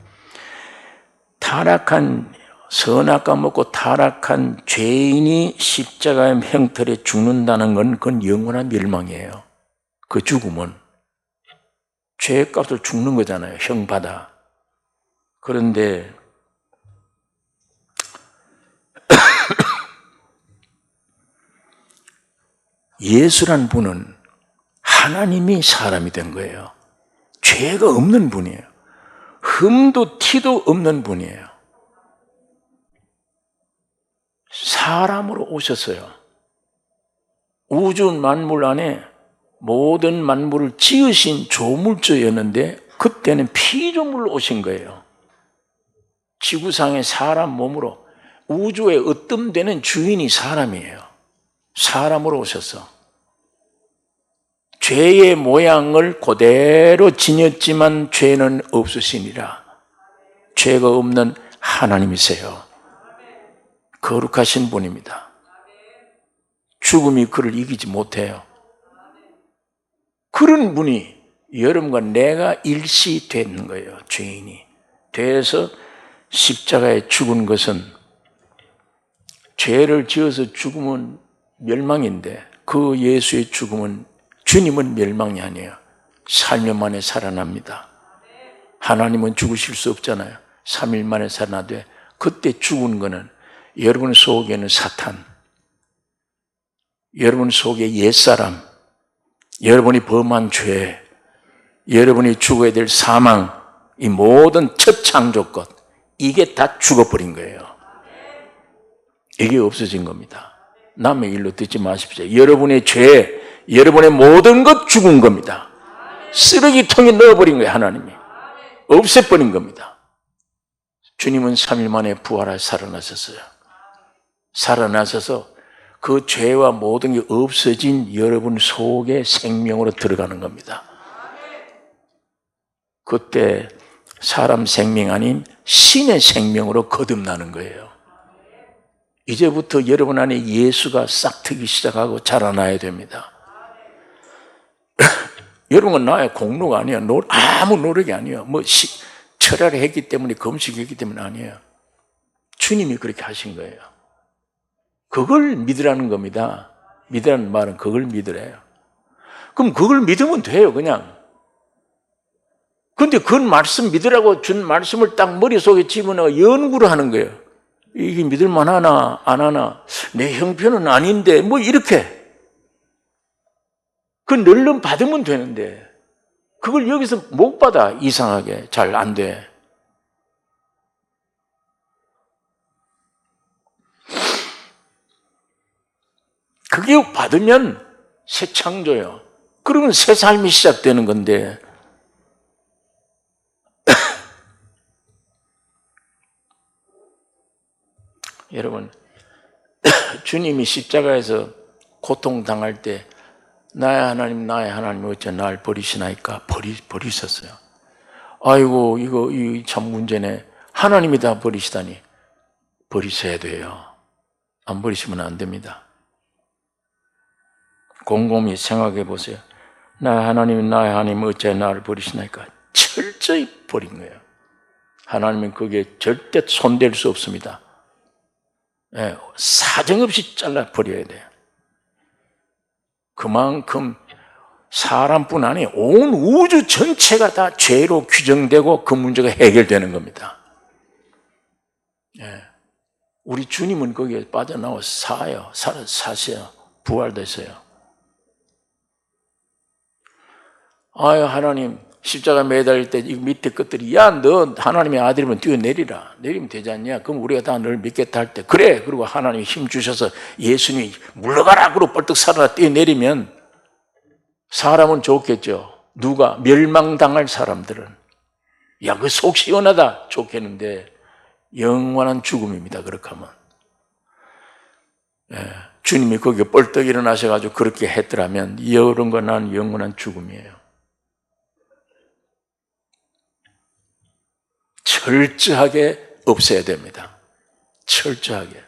타락한 선악과 먹고 타락한 죄인이 십자가의 형틀에 죽는다는 건 그건 영원한 멸망이에요. 그 죽음은 죄값을 죽는 거잖아요. 형 받아. 그런데 예수란 분은 하나님이 사람이 된 거예요. 죄가 없는 분이에요. 흠도 티도 없는 분이에요. 사람으로 오셨어요. 우주 만물 안에 모든 만물을 지으신 조물주였는데 그때는 피조물로 오신 거예요. 지구상의 사람 몸으로 우주에 으뜸되는 주인이 사람이에요. 사람으로 오셔서 죄의 모양을 그대로 지녔지만 죄는 없으시니라. 죄가 없는 하나님이세요. 거룩하신 분입니다. 죽음이 그를 이기지 못해요. 그런 분이 여러분과 내가 일시된 거예요. 죄인이 돼서 십자가에 죽은 것은, 죄를 지어서 죽으면 멸망인데 그 예수의 죽음은, 주님은 멸망이 아니에요. 살며 만에 살아납니다. 하나님은 죽으실 수 없잖아요. 3일 만에 살아나되, 그때 죽은 거는 여러분 속에는 사탄, 여러분 속에 옛사람, 여러분이 범한 죄, 여러분이 죽어야 될 사망, 이 모든 첫 창조 것, 이게 다 죽어버린 거예요. 이게 없어진 겁니다. 남의 일로 듣지 마십시오. 여러분의 죄, 여러분의 모든 것 죽은 겁니다. 쓰레기통에 넣어버린 거예요. 하나님이 없애버린 겁니다. 주님은 3일 만에 부활하여 살아나셨어요. 살아나셔서 그 죄와 모든 게 없어진 여러분 속에 생명으로 들어가는 겁니다. 그때 사람 생명 아닌 신의 생명으로 거듭나는 거예요. 이제부터 여러분 안에 예수가 싹트기 시작하고 자라나야 됩니다. 여러분은 나의 공로가 아니에요. 아무 노력이 아니에요. 철야를 했기 때문에, 금식했기 때문에 아니에요. 주님이 그렇게 하신 거예요. 그걸 믿으라는 겁니다. 믿으라는 말은 그걸 믿으래요. 그럼 그걸 믿으면 돼요, 그냥. 근데 그 말씀 믿으라고 준 말씀을 딱 머릿속에 집어넣어 연구를 하는 거예요. 이게 믿을만 하나 안 하나, 내 형편은 아닌데 이렇게. 그 늘름 받으면 되는데 그걸 여기서 못 받아. 이상하게 잘 안 돼. 그게 받으면 새 창조예요. 그러면 새 삶이 시작되는 건데, 여러분, 주님이 십자가에서 고통당할 때 나의 하나님 어째 날 버리시나이까? 버리셨어요. 아이고, 이거 참 문제네. 하나님이 다 버리시다니. 버리셔야 돼요. 안 버리시면 안 됩니다. 곰곰이 생각해 보세요. 나의 하나님 어째 나를 버리시나이까? 철저히 버린 거예요. 하나님은 그게 절대 손댈 수 없습니다. 사정없이 잘라 버려야 돼요. 그만큼 사람뿐 아니라 온 우주 전체가 다 죄로 규정되고 그 문제가 해결되는 겁니다. 우리 주님은 거기에 빠져나와 사셔요. 부활되세요. 아유, 하나님, 십자가 매달릴 때 이 밑에 것들이, 야, 너 하나님의 아들이면 뛰어내리라. 내리면 되지 않냐? 그럼 우리가 다 널 믿겠다 할 때, 그래. 그리고 하나님이 힘 주셔서 예수님이 물러가라. 그러고 벌떡 살아나 뛰어내리면 사람은 좋겠죠. 누가? 멸망당할 사람들은. 야, 그 속 시원하다. 좋겠는데 영원한 죽음입니다. 그렇게 하면. 주님이 거기에 벌떡 일어나셔가지고 그렇게 했더라면 여러분과 난 영원한 죽음이에요. 철저하게 없애야 됩니다. 철저하게.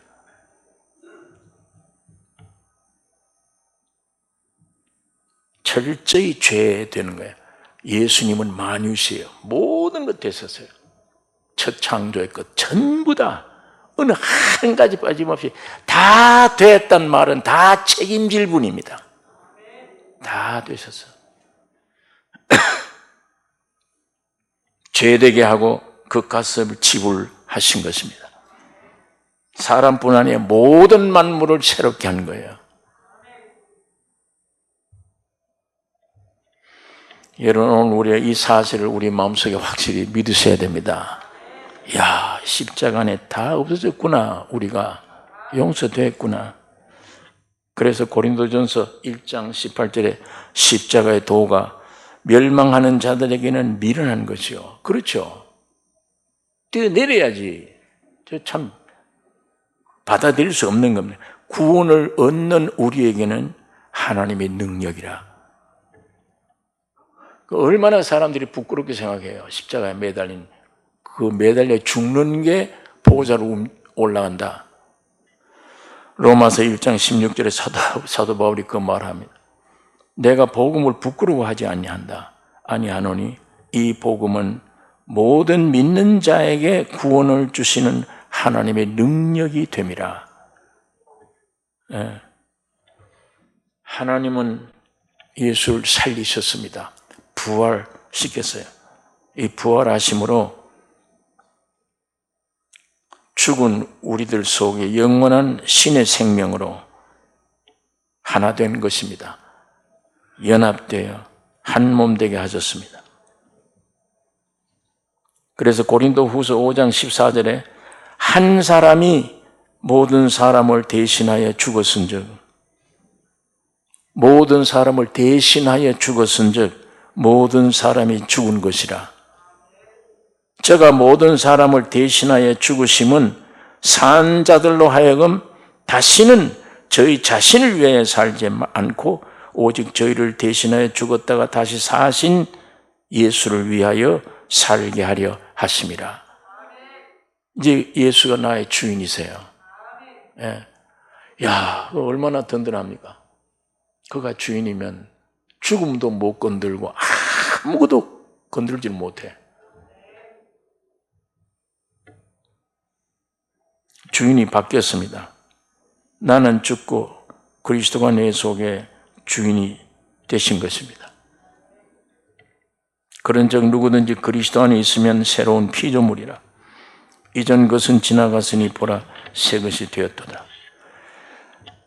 철저히 죄되는 거예요. 예수님은 만유시예요. 모든 것 되셨어요. 첫 창조의 것 전부 다 어느 한 가지 빠짐없이 다 됐단 말은 다 책임질 분입니다. 다 되셨어요. 죄되게 하고 그 가슴을 지불하신 것입니다. 사람뿐 아니라 모든 만물을 새롭게 한 거예요. 여러분, 오늘 우리의 이 사실을 우리 마음속에 확실히 믿으셔야 됩니다. 야, 십자가 안에 다 없어졌구나. 우리가 용서됐구나. 그래서 고린도전서 1장 18절에 십자가의 도가 멸망하는 자들에게는 미련한 것이요. 그렇죠. 뛰어내려야지. 참 받아들일 수 없는 겁니다. 구원을 얻는 우리에게는 하나님의 능력이라. 얼마나 사람들이 부끄럽게 생각해요. 십자가에 매달린, 그 매달려 죽는 게 보호자로 올라간다. 로마서 1장 16절에 사도 바울이 그 말합니다. 내가 복음을 부끄러워하지 아니하노니 이 복음은 모든 믿는 자에게 구원을 주시는 하나님의 능력이 됨이라. 예. 하나님은 예수를 살리셨습니다. 부활시켰어요. 이 부활하심으로 죽은 우리들 속에 영원한 신의 생명으로 하나 된 것입니다. 연합되어 한 몸 되게 하셨습니다. 그래서 고린도 후서 5장 14절에 한 사람이 모든 사람을 대신하여 죽었은즉, 모든 사람을 대신하여 죽었은즉 모든 사람이 죽은 것이라. 저가 모든 사람을 대신하여 죽으심은 산 자들로 하여금 다시는 저희 자신을 위하여 살지 않고 오직 저희를 대신하여 죽었다가 다시 사신 예수를 위하여 살게 하려 하심이라. 이제 예수가 나의 주인이세요. 예. 야, 얼마나 든든합니까? 그가 주인이면 죽음도 못 건들고 아무것도 건들지 못해. 주인이 바뀌었습니다. 나는 죽고 그리스도가 내 속에 주인이 되신 것입니다. 그런즉 누구든지 그리스도 안에 있으면 새로운 피조물이라. 이전 것은 지나갔으니 보라 새 것이 되었도다.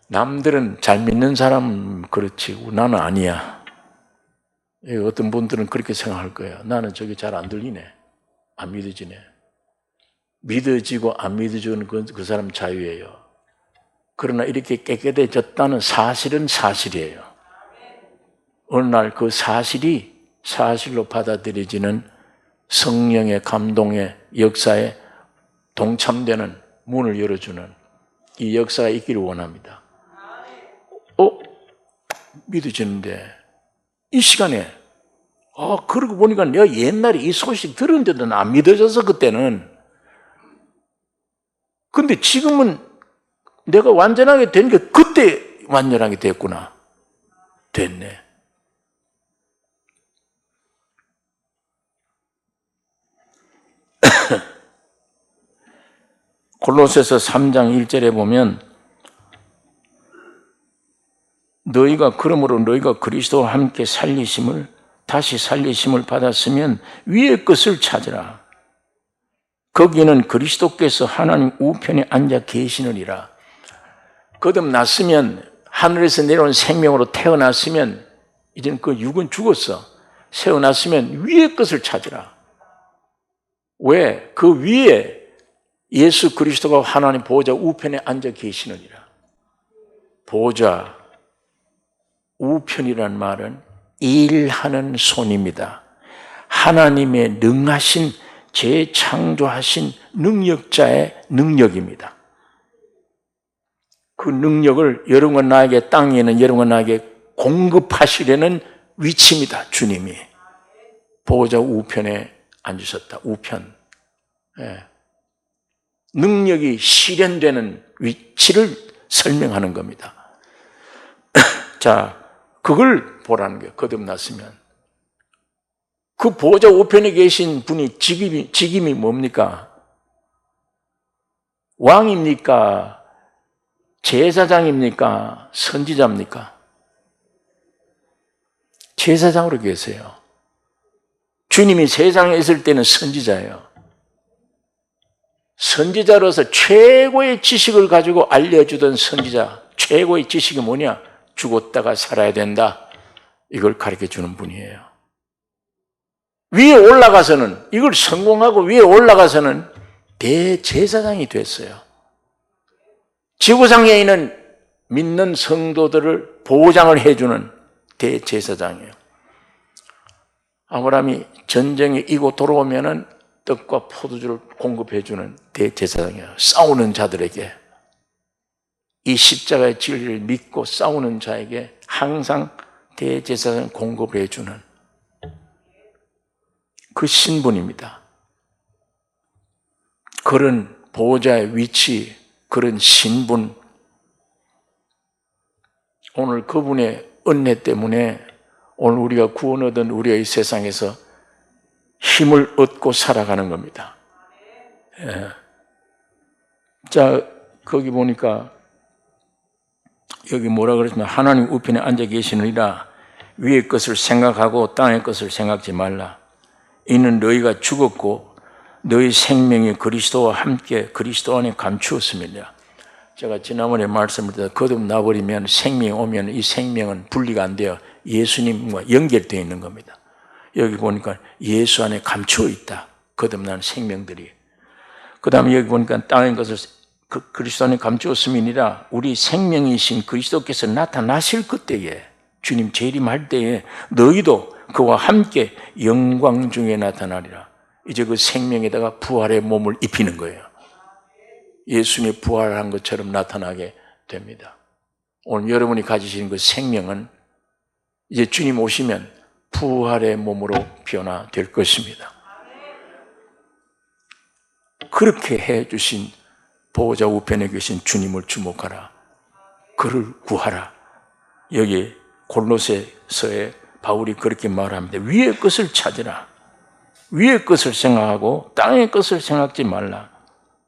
남들은 잘 믿는 사람은 그렇지 나는 아니야. 어떤 분들은 그렇게 생각할 거예요. 나는 저게 잘 안 들리네. 안 믿어지네. 믿어지고 안 믿어지는 그 사람 자유예요. 그러나 이렇게 깨끗해졌다는 사실은 사실이에요. 어느 날 그 사실이 사실로 받아들여지는 성령의 감동의 역사에 동참되는 문을 열어주는 이 역사가 있기를 원합니다. 믿어지는데 이 시간에 그러고 보니까 내가 옛날에 이 소식 들었는데도 안 믿어져서 그때는. 근데 지금은 내가 완전하게 된 게 그때 완전하게 됐구나. 됐네. 골로새서 3장 1절에 보면 너희가 그리스도와 함께 다시 살리심을 받았으면 위의 것을 찾으라. 거기는 그리스도께서 하나님 우편에 앉아 계시느니라. 거듭났으면 하늘에서 내려온 생명으로 태어났으면 이제는 그 육은 죽었어. 세어났으면 위의 것을 찾으라. 왜? 그 위에 예수 그리스도가 하나님 보호자 우편에 앉아 계시느니라. 보호자 우편이란 말은 일하는 손입니다. 하나님의 능하신 재창조하신 능력자의 능력입니다. 그 능력을 여러분과 나에게 땅에는 여러분과 나에게 공급하시려는 위치입니다. 주님이 보호자 우편에 앉으셨다. 우편. 예. 능력이 실현되는 위치를 설명하는 겁니다. 자, 그걸 보라는 거예요. 거듭났으면. 그 보호자 우편에 계신 분이 직임이 뭡니까? 왕입니까? 제사장입니까? 선지자입니까? 제사장으로 계세요. 주님이 세상에 있을 때는 선지자예요. 선지자로서 최고의 지식을 가지고 알려주던 선지자, 최고의 지식이 뭐냐? 죽었다가 살아야 된다. 이걸 가르쳐주는 분이에요. 위에 올라가서는, 이걸 성공하고 위에 올라가서는 대제사장이 됐어요. 지구상에 있는 믿는 성도들을 보장을 해주는 대제사장이에요. 아브라함이 전쟁에 이고 돌아오면은 떡과 포도주를 공급해주는 대제사장이에요. 싸우는 자들에게, 이 십자가의 진리를 믿고 싸우는 자에게 항상 대제사장 공급을 해주는. 그 신분입니다. 그런 보호자의 위치, 그런 신분, 오늘 그분의 은혜 때문에 오늘 우리가 구원 얻은 우리의 세상에서 힘을 얻고 살아가는 겁니다. 예. 자, 거기 보니까 여기 뭐라 그랬냐면 하나님 우편에 앉아 계시느니라 위의 것을 생각하고 땅의 것을 생각지 말라. 이는 너희가 죽었고 너희 생명이 그리스도와 함께 그리스도 안에 감추었음이니라. 제가 지난번에 말씀을 드렸다. 거듭나버리면 생명이 오면 이 생명은 분리가 안 돼요. 예수님과 연결되어 있는 겁니다. 여기 보니까 예수 안에 감추어 있다. 거듭난 생명들이. 그 다음에 여기 보니까 땅의 것을 그리스도 안에 감추었음이니라. 우리 생명이신 그리스도께서 나타나실 그때에 주님 재림할 때에 너희도 그와 함께 영광 중에 나타나리라. 이제 그 생명에다가 부활의 몸을 입히는 거예요. 예수님이 부활한 것처럼 나타나게 됩니다. 오늘 여러분이 가지신 그 생명은 이제 주님 오시면 부활의 몸으로 변화될 것입니다. 그렇게 해주신 보호자 우편에 계신 주님을 주목하라. 그를 구하라. 여기 골로새서에 바울이 그렇게 말합니다. 위의 것을 찾으라. 위의 것을 생각하고 땅의 것을 생각지 말라.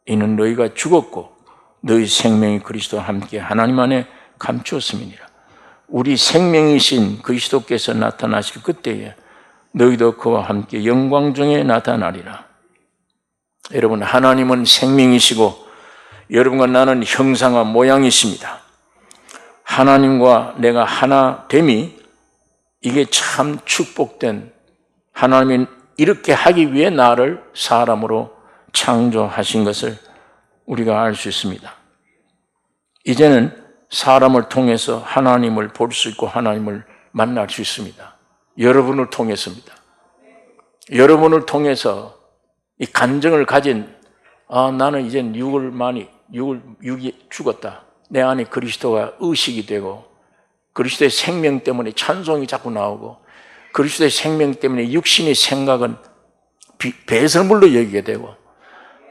이는 너희가 죽었고 너희 생명이 그리스도와 함께 하나님 안에 감추었음이니라. 우리 생명이신 그리스도께서 나타나실 그때에 너희도 그와 함께 영광 중에 나타나리라. 여러분, 하나님은 생명이시고 여러분과 나는 형상과 모양이십니다. 하나님과 내가 하나됨이 이게 참 축복된, 하나님이 이렇게 하기 위해 나를 사람으로 창조하신 것을 우리가 알 수 있습니다. 이제는 사람을 통해서 하나님을 볼 수 있고 하나님을 만날 수 있습니다. 여러분을 통해서입니다. 여러분을 통해서 이 간증을 가진 나는 이젠 육이 죽었다. 내 안에 그리스도가 의식이 되고 그리스도의 생명 때문에 찬송이 자꾸 나오고 그리스도의 생명 때문에 육신의 생각은 배설물로 여기게 되고,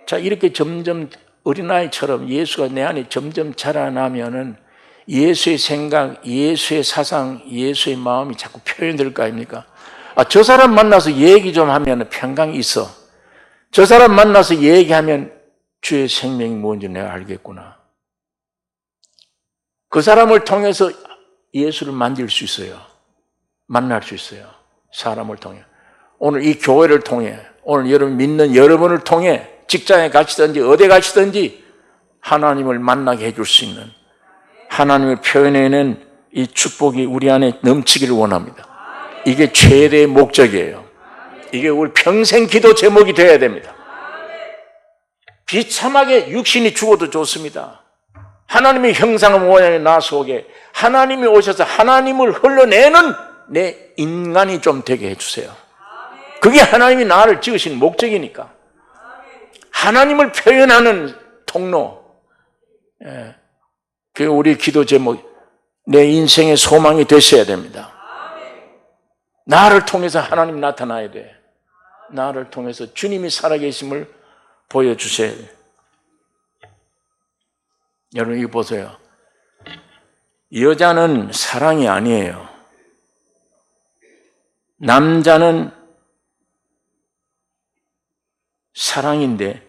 자, 이렇게 점점 어린아이처럼 예수가 내 안에 점점 자라나면은 예수의 생각, 예수의 사상, 예수의 마음이 자꾸 표현될 거 아닙니까? 저 사람 만나서 얘기 좀 하면 평강이 있어. 저 사람 만나서 얘기하면 주의 생명이 뭔지 내가 알겠구나. 그 사람을 통해서 예수를 만질 수 있어요. 만날 수 있어요. 사람을 통해. 오늘 이 교회를 통해, 오늘 여러분 믿는 여러분을 통해 직장에 가시든지 어디 가시든지 하나님을 만나게 해줄 수 있는, 하나님을 표현해내는 이 축복이 우리 안에 넘치기를 원합니다. 이게 최대의 목적이에요. 이게 우리 평생 기도 제목이 되어야 됩니다. 비참하게 육신이 죽어도 좋습니다. 하나님의 형상과 모양의 나 속에 하나님이 오셔서 하나님을 흘러내는 내 인간이 좀 되게 해주세요. 그게 하나님이 나를 지으신 목적이니까. 하나님을 표현하는 통로. 그게 우리 기도 제목, 내 인생의 소망이 되셔야 됩니다. 나를 통해서 하나님 나타나야 돼. 나를 통해서 주님이 살아계심을 보여주셔야 돼. 여러분 이거 보세요. 여자는 사랑이 아니에요. 남자는 사랑인데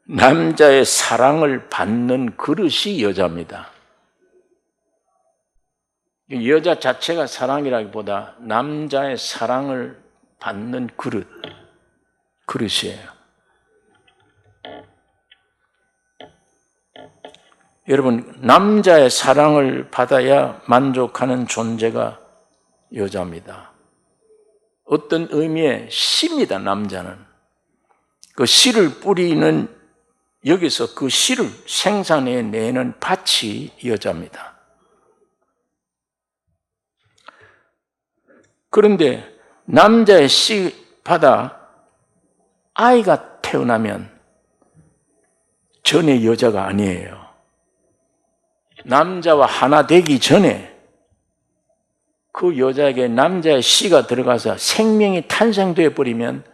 남자의 사랑을 받는 그릇이 여자입니다. 여자 자체가 사랑이라기보다 남자의 사랑을 받는 그릇이에요. 여러분, 남자의 사랑을 받아야 만족하는 존재가 여자입니다. 어떤 의미의 씨입니다, 남자는. 그 씨를 뿌리는, 여기서 그 씨를 생산해내는 밭이 여자입니다. 그런데 남자의 씨 받아 아이가 태어나면 전에 여자가 아니에요. 남자와 하나 되기 전에 그 여자에게 남자의 씨가 들어가서 생명이 탄생되어 버리면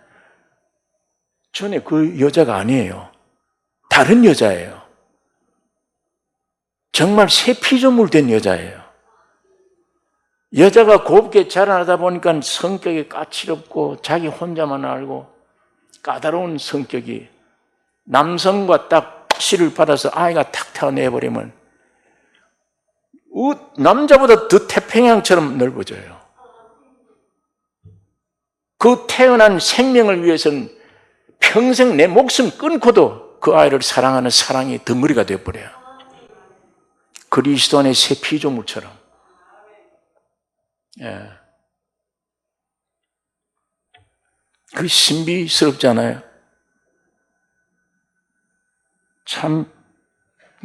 전에 그 여자가 아니에요. 다른 여자예요. 정말 새 피조물 된 여자예요. 여자가 곱게 자라나다 보니까 성격이 까칠없고 자기 혼자만 알고 까다로운 성격이 남성과 딱 씨를 받아서 아이가 탁 태어내버리면 남자보다 더 태평양처럼 넓어져요. 그 태어난 생명을 위해서는 평생 내 목숨 끊고도 그 아이를 사랑하는 사랑이 덩어리가 되어버려요. 그리스도 안의 새 피조물처럼. 예. 그 신비스럽잖아요. 참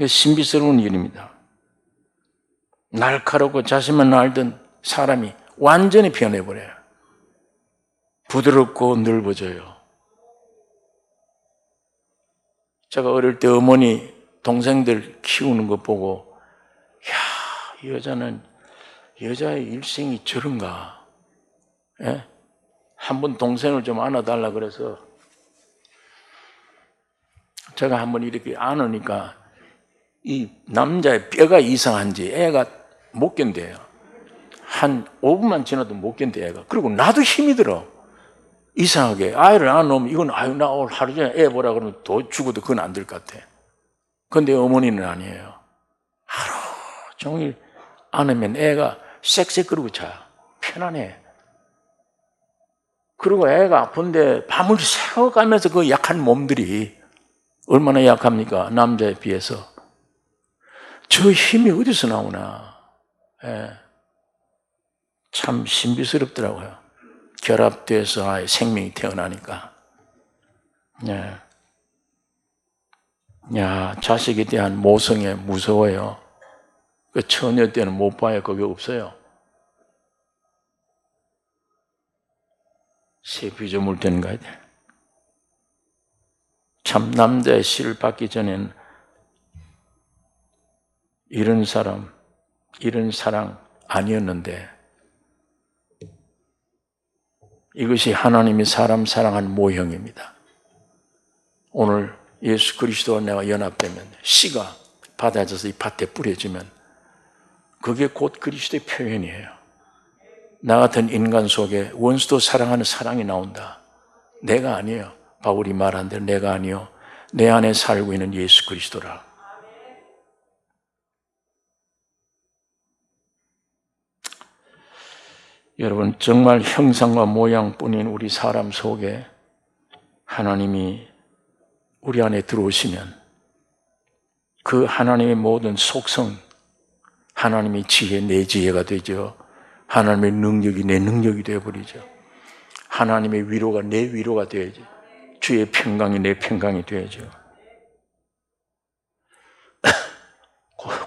신비스러운 일입니다. 날카롭고 자신만 알던 사람이 완전히 변해버려요. 부드럽고 넓어져요. 제가 어릴 때 어머니 동생들 키우는 거 보고 야, 이 여자의 일생이 저런가. 예? 한번 동생을 좀 안아달라 그래서 제가 한번 이렇게 안으니까 이 남자의 뼈가 이상한지 애가 못 견뎌요. 한 5분만 지나도 못 견뎌 애가. 그리고 나도 힘이 들어. 이상하게 아이를 안으면 이건 나 오늘 하루 종일 애 보라 그러면 더 죽어도 그건 안 될 것 같아. 그런데 어머니는 아니에요. 하루 종일 안으면 애가 쌕쌕거리고 자요. 편안해. 그리고 애가 아픈데 밤을 새워가면서 그 약한 몸들이 얼마나 약합니까? 남자에 비해서. 저 힘이 어디서 나오나. 예. 참 신비스럽더라고요. 결합돼서 아예 생명이 태어나니까. 예. 야, 자식에 대한 모성애 무서워요. 그 처녀 때는 못 봐요. 그게 없어요. 새 피조물 되는 거야 돼. 참 남자의 씨를 받기 전에는 이런 사람, 이런 사랑 아니었는데 이것이 하나님이 사람 사랑한 모형입니다. 오늘 예수 그리스도와 내가 연합되면 씨가 받아져서 이 밭에 뿌려지면 그게 곧 그리스도의 표현이에요. 나 같은 인간 속에 원수도 사랑하는 사랑이 나온다. 내가 아니에요. 바울이 말한 대로 내가 아니요. 내 안에 살고 있는 예수 그리스도라. 여러분 정말 형상과 모양뿐인 우리 사람 속에 하나님이 우리 안에 들어오시면 그 하나님의 모든 속성, 하나님의 지혜 내 지혜가 되죠. 하나님의 능력이 내 능력이 되어버리죠. 하나님의 위로가 내 위로가 되어야죠. 주의 평강이 내 평강이 되어야죠.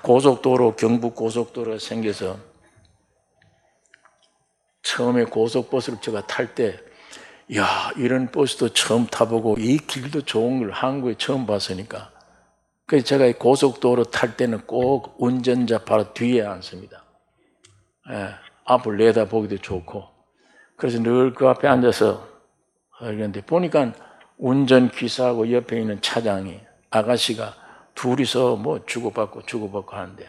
고속도로, 경북 고속도로가 생겨서 처음에 고속버스를 제가 탈 때, 야, 이런 버스도 처음 타보고 이 길도 좋은 걸 한국에 처음 봤으니까. 그래서 제가 고속도로 탈 때는 꼭 운전자 바로 뒤에 앉습니다. 예, 앞을 내다보기도 좋고. 그래서 늘 그 앞에 앉아서 그런데 보니까 운전기사하고 옆에 있는 차장이 아가씨가 둘이서 뭐 주고받고 하는데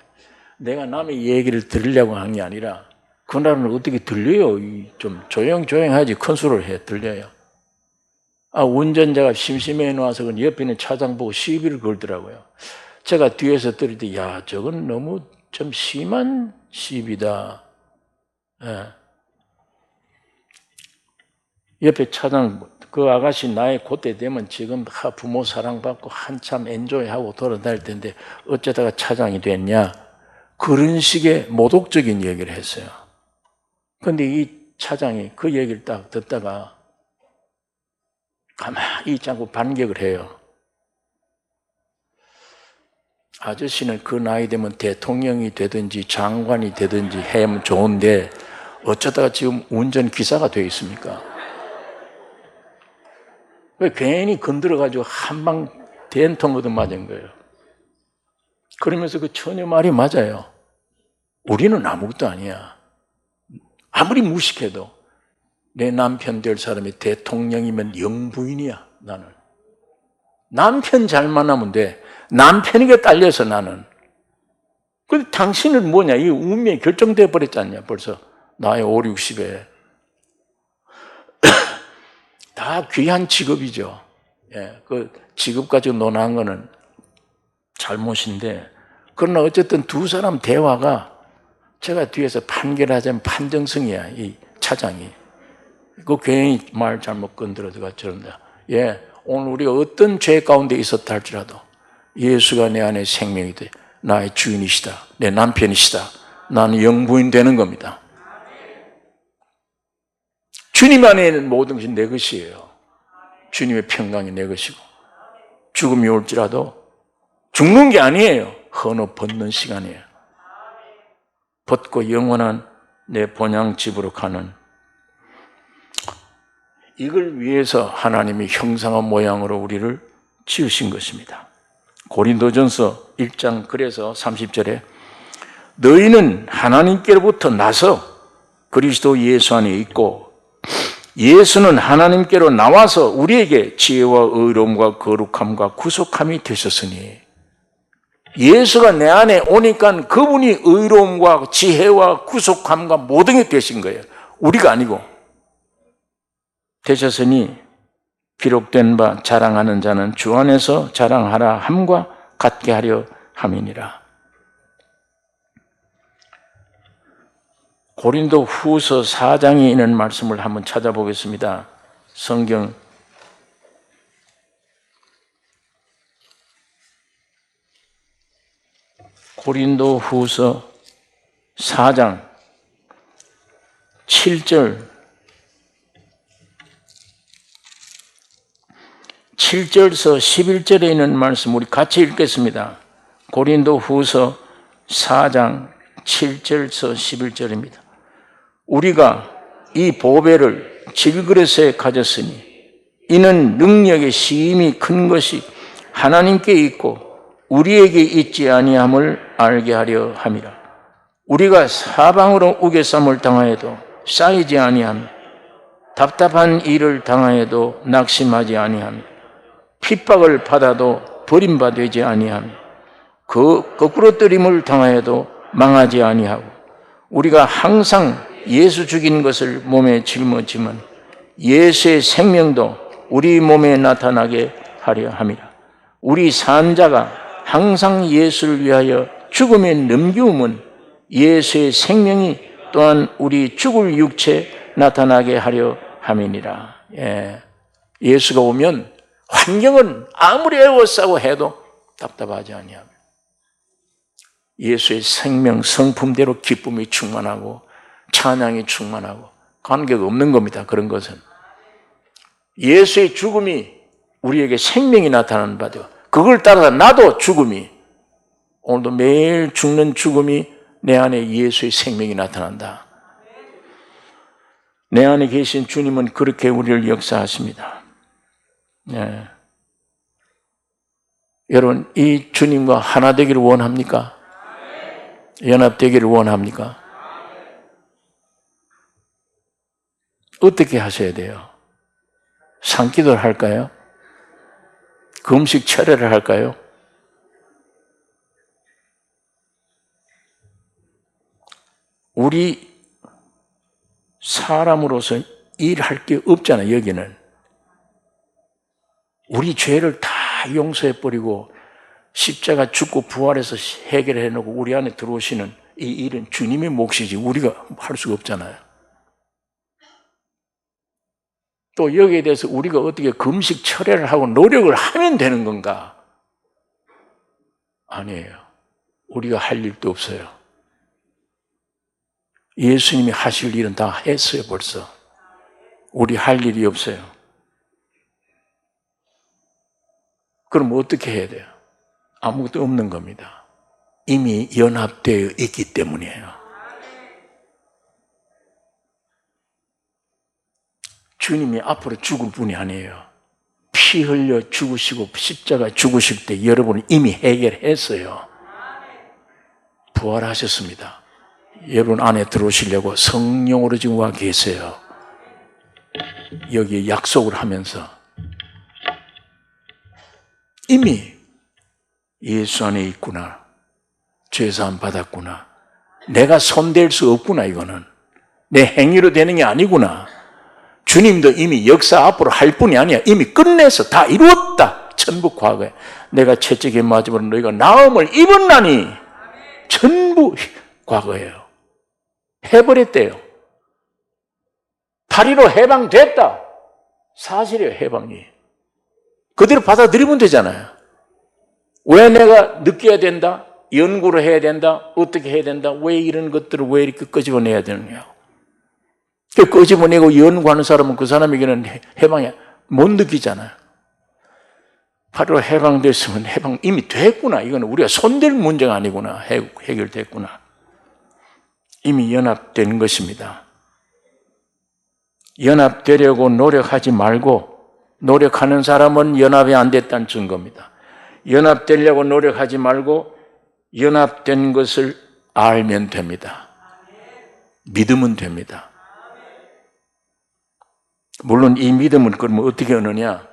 내가 남의 얘기를 들으려고 한 게 아니라 그날은 어떻게 들려요? 좀 조용하지 큰 소리를 해 들려요. 운전자가 심심해 놓아서 옆에 있는 차장 보고 시비를 걸더라고요. 제가 뒤에서 들을 때 야, 저건 너무 좀 심한 시비다. 예. 옆에 차장 그 아가씨 나이 그때 되면 지금 부모 사랑받고 한참 엔조이하고 돌아다닐 텐데 어쩌다가 차장이 됐냐? 그런 식의 모독적인 얘기를 했어요. 그런데 이 차장이 그 얘기를 딱 듣다가 가만히 있지 않고 반격을 해요. 아저씨는 그 나이 되면 대통령이 되든지 장관이 되든지 하면 좋은데 어쩌다가 지금 운전기사가 되어 있습니까? 왜 괜히 건드려가지고 한방 된통 얻어 맞은 거예요. 그러면서 그 처녀 말이 맞아요. 우리는 아무것도 아니야. 아무리 무식해도 내 남편 될 사람이 대통령이면 영부인이야. 나는 남편 잘 만나면 돼. 남편에게 딸려서 나는. 근데 당신은 뭐냐? 이 운명이 결정돼 버렸지 않냐? 벌써 나이 5, 60에 다 귀한 직업이죠. 예, 그 직업 가지고 논한 거는 잘못인데, 그러나 어쨌든 두 사람 대화가 제가 뒤에서 판결하자면 판정승이야. 이 차장이. 그 괜히 말 잘못 건드려가 저런다. 예, 오늘 우리가 어떤 죄 가운데 있었다 할지라도 예수가 내 안에 생명이 돼. 나의 주인이시다. 내 남편이시다. 나는 영부인 되는 겁니다. 주님 안에 있는 모든 것이 내 것이에요. 주님의 평강이 내 것이고, 죽음이 올지라도 죽는 게 아니에요. 헌옷 벗는 시간이에요. 벗고 영원한 내 본향 집으로 가는, 이걸 위해서 하나님이 형상과 모양으로 우리를 지으신 것입니다. 고린도전서 1장 그래서 30절에 너희는 하나님께로부터 나서 그리스도 예수 안에 있고 예수는 하나님께로 나와서 우리에게 지혜와 의로움과 거룩함과 구속함이 되셨으니, 예수가 내 안에 오니까 그분이 의로움과 지혜와 구속함과 모든 게 되신 거예요. 우리가 아니고. 되셨으니 기록된 바 자랑하는 자는 주 안에서 자랑하라 함과 같게 하려 함이니라. 고린도 후서 4장에 있는 말씀을 한번 찾아보겠습니다. 성경 고린도 후서 4장 7절서 11절에 있는 말씀 우리 같이 읽겠습니다. 고린도 후서 4장 7절서 11절입니다. 우리가 이 보배를 질그릇에 가졌으니 이는 능력의 심히 큰 것이 하나님께 있고 우리에게 있지 아니함을 알게 하려 함이라. 우리가 사방으로 우겨쌈을 당하여도 쌓이지 아니하며 답답한 일을 당하여도 낙심하지 아니하며 핍박을 받아도 버림받지 아니하며 그 거꾸로 뜨림을 당하여도 망하지 아니하고 우리가 항상 예수 죽인 것을 몸에 짊어지면 예수의 생명도 우리 몸에 나타나게 하려 함이라. 우리 산자가 항상 예수를 위하여 죽음에 넘기움은 예수의 생명이 또한 우리 죽을 육체에 나타나게 하려 함이니라. 예. 예수가 오면 환경은 아무리 애워싸고 해도 답답하지 아니하며 예수의 생명 성품대로 기쁨이 충만하고 찬양이 충만하고 관계가 없는 겁니다. 그런 것은 예수의 죽음이 우리에게 생명이 나타나는 바죠. 그걸 따라서 나도 죽음이, 오늘도 매일 죽는 죽음이 내 안에 예수의 생명이 나타난다. 내 안에 계신 주님은 그렇게 우리를 역사하십니다. 네. 여러분, 이 주님과 하나 되기를 원합니까? 연합되기를 원합니까? 어떻게 하셔야 돼요? 산기도를 할까요? 금식 철회를 할까요? 우리 사람으로서 일할 게 없잖아요. 여기는 우리 죄를 다 용서해버리고 십자가 죽고 부활해서 해결해 놓고 우리 안에 들어오시는 이 일은 주님의 몫이지 우리가 할 수가 없잖아요. 또 여기에 대해서 우리가 어떻게 금식 철회를 하고 노력을 하면 되는 건가? 아니에요. 우리가 할 일도 없어요. 예수님이 하실 일은 다 했어요. 벌써. 우리 할 일이 없어요. 그럼 어떻게 해야 돼요? 아무것도 없는 겁니다. 이미 연합되어 있기 때문이에요. 주님이 앞으로 죽을 분이 아니에요. 피 흘려 죽으시고 십자가 죽으실 때 여러분은 이미 해결했어요. 부활하셨습니다. 여러분 안에 들어오시려고 성령으로 지금 와 계세요. 여기에 약속을 하면서 이미 예수 안에 있구나. 죄사함 받았구나. 내가 손댈 수 없구나. 이거는 내 행위로 되는 게 아니구나. 주님도 이미 역사 앞으로 할 뿐이 아니야. 이미 끝내서 다 이루었다. 전부 과거에 내가 채찍에 맞으므로 너희가 나음을 입었나니 전부 과거예요. 해버렸대요. 다리로 해방됐다. 사실이에요. 해방이. 그대로 받아들이면 되잖아요. 왜 내가 느껴야 된다? 연구를 해야 된다? 어떻게 해야 된다? 왜 이런 것들을 왜 이렇게 끄집어내야 되느냐? 끄집어내고 연구하는 사람은 그 사람에게는 해방이 못 느끼잖아요. 바로 해방됐으면 해방 이미 됐구나. 이건 우리가 손댈 문제가 아니구나. 해결됐구나. 이미 연합된 것입니다. 연합되려고 노력하지 말고 노력하는 사람은 연합이 안 됐다는 증거입니다. 연합되려고 노력하지 말고 연합된 것을 알면 됩니다. 믿으면 됩니다. 물론 이 믿음은 그러면 어떻게 얻느냐?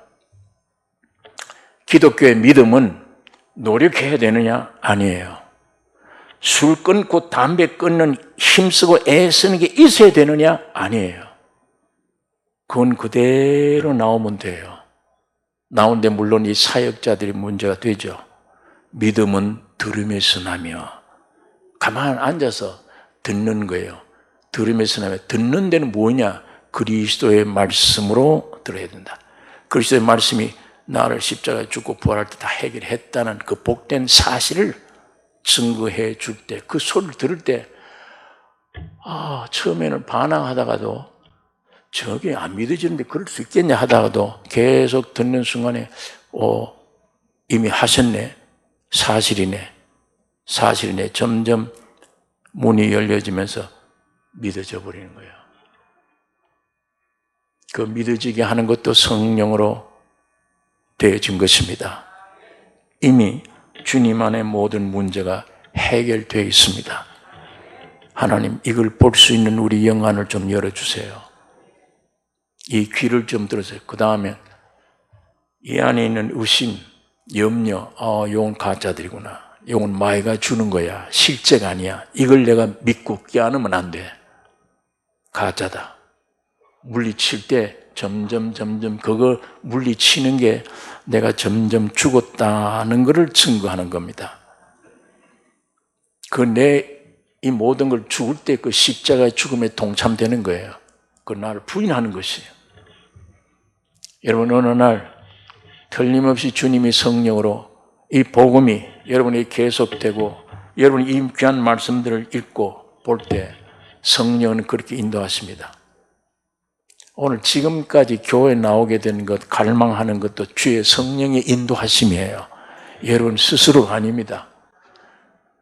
기독교의 믿음은 노력해야 되느냐? 아니에요. 술 끊고 담배 끊는 힘쓰고 애쓰는 게 있어야 되느냐? 아니에요. 그건 그대로 나오면 돼요. 나오는데 물론 이 사역자들이 문제가 되죠. 믿음은 들음에서 나며 가만 앉아서 듣는 거예요. 들음에서 나며 듣는 데는 뭐냐? 그리스도의 말씀으로 들어야 된다. 그리스도의 말씀이 나를 십자가에 죽고 부활할 때 다 해결했다는 그 복된 사실을 증거해 줄 때, 그 소리를 들을 때, 처음에는 반항하다가도 저게 안 믿어지는데 그럴 수 있겠냐 하다가도 계속 듣는 순간에, 이미 하셨네. 사실이네. 점점 문이 열려지면서 믿어져 버리는 거예요. 그 믿어지게 하는 것도 성령으로 되어진 것입니다. 이미 주님 안에 모든 문제가 해결되어 있습니다. 하나님, 이걸 볼 수 있는 우리 영안을 좀 열어주세요. 이 귀를 좀 들으세요. 그 다음에 이 안에 있는 의심, 염려, 이건 가짜들이구나. 이건 마귀가 주는 거야. 실제가 아니야. 이걸 내가 믿고 깨안으면 안 돼. 가짜다. 물리칠 때 점점 그거 물리치는 게 내가 점점 죽었다는 것을 증거하는 겁니다. 이 모든 걸 죽을 때 그 십자가의 죽음에 동참되는 거예요. 그 나를 부인하는 것이에요. 여러분, 어느 날 틀림없이 주님이 성령으로 이 복음이 여러분에게 계속되고 여러분이 이 귀한 말씀들을 읽고 볼 때 성령은 그렇게 인도하십니다. 오늘 지금까지 교회에 나오게 된 것, 갈망하는 것도 주의 성령의 인도하심이에요. 여러분 스스로가 아닙니다.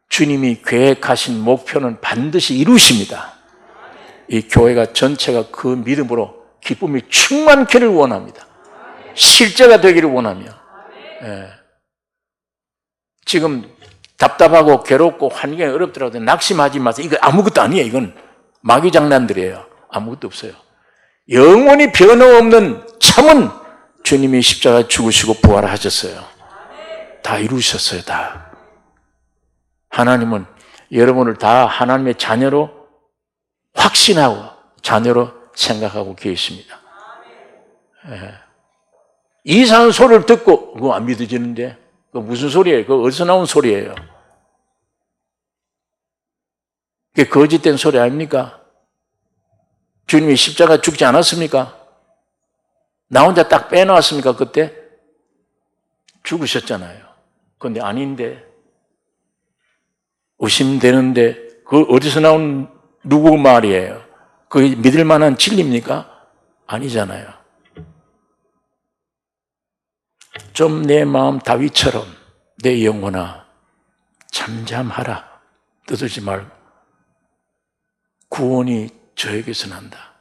주님이 계획하신 목표는 반드시 이루십니다. 이 교회가 전체가 그 믿음으로 기쁨이 충만케를 원합니다. 실제가 되기를 원하며. 지금 답답하고 괴롭고 환경이 어렵더라도 낙심하지 마세요. 이거 아무것도 아니에요. 이건 마귀 장난들이에요. 아무것도 없어요. 영원히 변함없는 참은 주님이 십자가에 죽으시고 부활하셨어요. 다 이루셨어요. 다. 하나님은 여러분을 다 하나님의 자녀로 확신하고 자녀로 생각하고 계십니다. 이상한 소리를 듣고 그거 안 믿어지는데 그거 무슨 소리예요? 그거 어디서 나온 소리예요? 그게 거짓된 소리 아닙니까? 주님이 십자가 죽지 않았습니까? 나 혼자 딱 빼놓았습니까? 그때? 죽으셨잖아요. 그런데 아닌데 의심되는데 그 어디서 나온 누구 말이에요? 그게 믿을 만한 진리입니까? 아니잖아요. 좀 내 마음 다윗처럼 내 영혼아 잠잠하라. 떠들지 말고 구원이 저에게서 난다.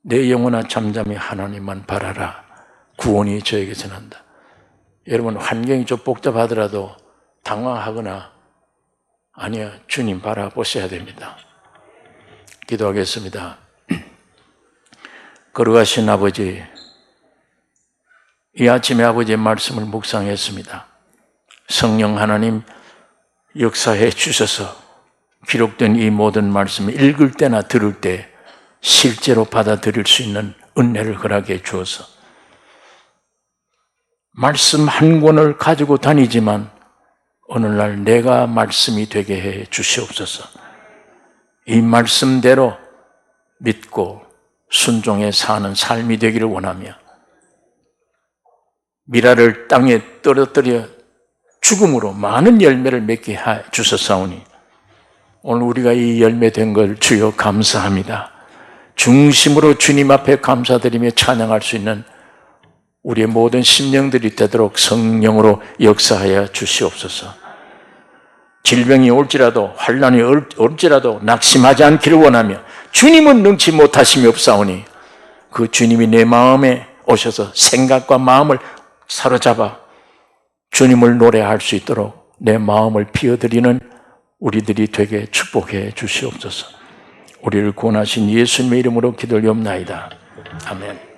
내 영혼아 잠잠히 하나님만 바라라. 구원이 저에게서 난다. 여러분 환경이 좀 복잡하더라도 당황하거나 아니요, 주님 바라보셔야 됩니다. 기도하겠습니다. 거룩하신 아버지, 이 아침에 아버지의 말씀을 묵상했습니다. 성령 하나님 역사해 주셔서 기록된 이 모든 말씀을 읽을 때나 들을 때 실제로 받아들일 수 있는 은혜를 허락해 주어서 말씀 한 권을 가지고 다니지만 오늘날 내가 말씀이 되게 해 주시옵소서. 이 말씀대로 믿고 순종해 사는 삶이 되기를 원하며 미라를 땅에 떨어뜨려 죽음으로 많은 열매를 맺게 해 주셨사오니 오늘 우리가 이 열매 된 걸 주여 감사합니다. 중심으로 주님 앞에 감사드리며 찬양할 수 있는 우리의 모든 심령들이 되도록 성령으로 역사하여 주시옵소서. 질병이 올지라도 환난이 올지라도 낙심하지 않기를 원하며 주님은 능치 못하심이 없사오니 그 주님이 내 마음에 오셔서 생각과 마음을 사로잡아 주님을 노래할 수 있도록 내 마음을 비워드리는 우리들이 되게 축복해 주시옵소서. 우리를 구원하신 예수님의 이름으로 기도를 옵나이다. 아멘.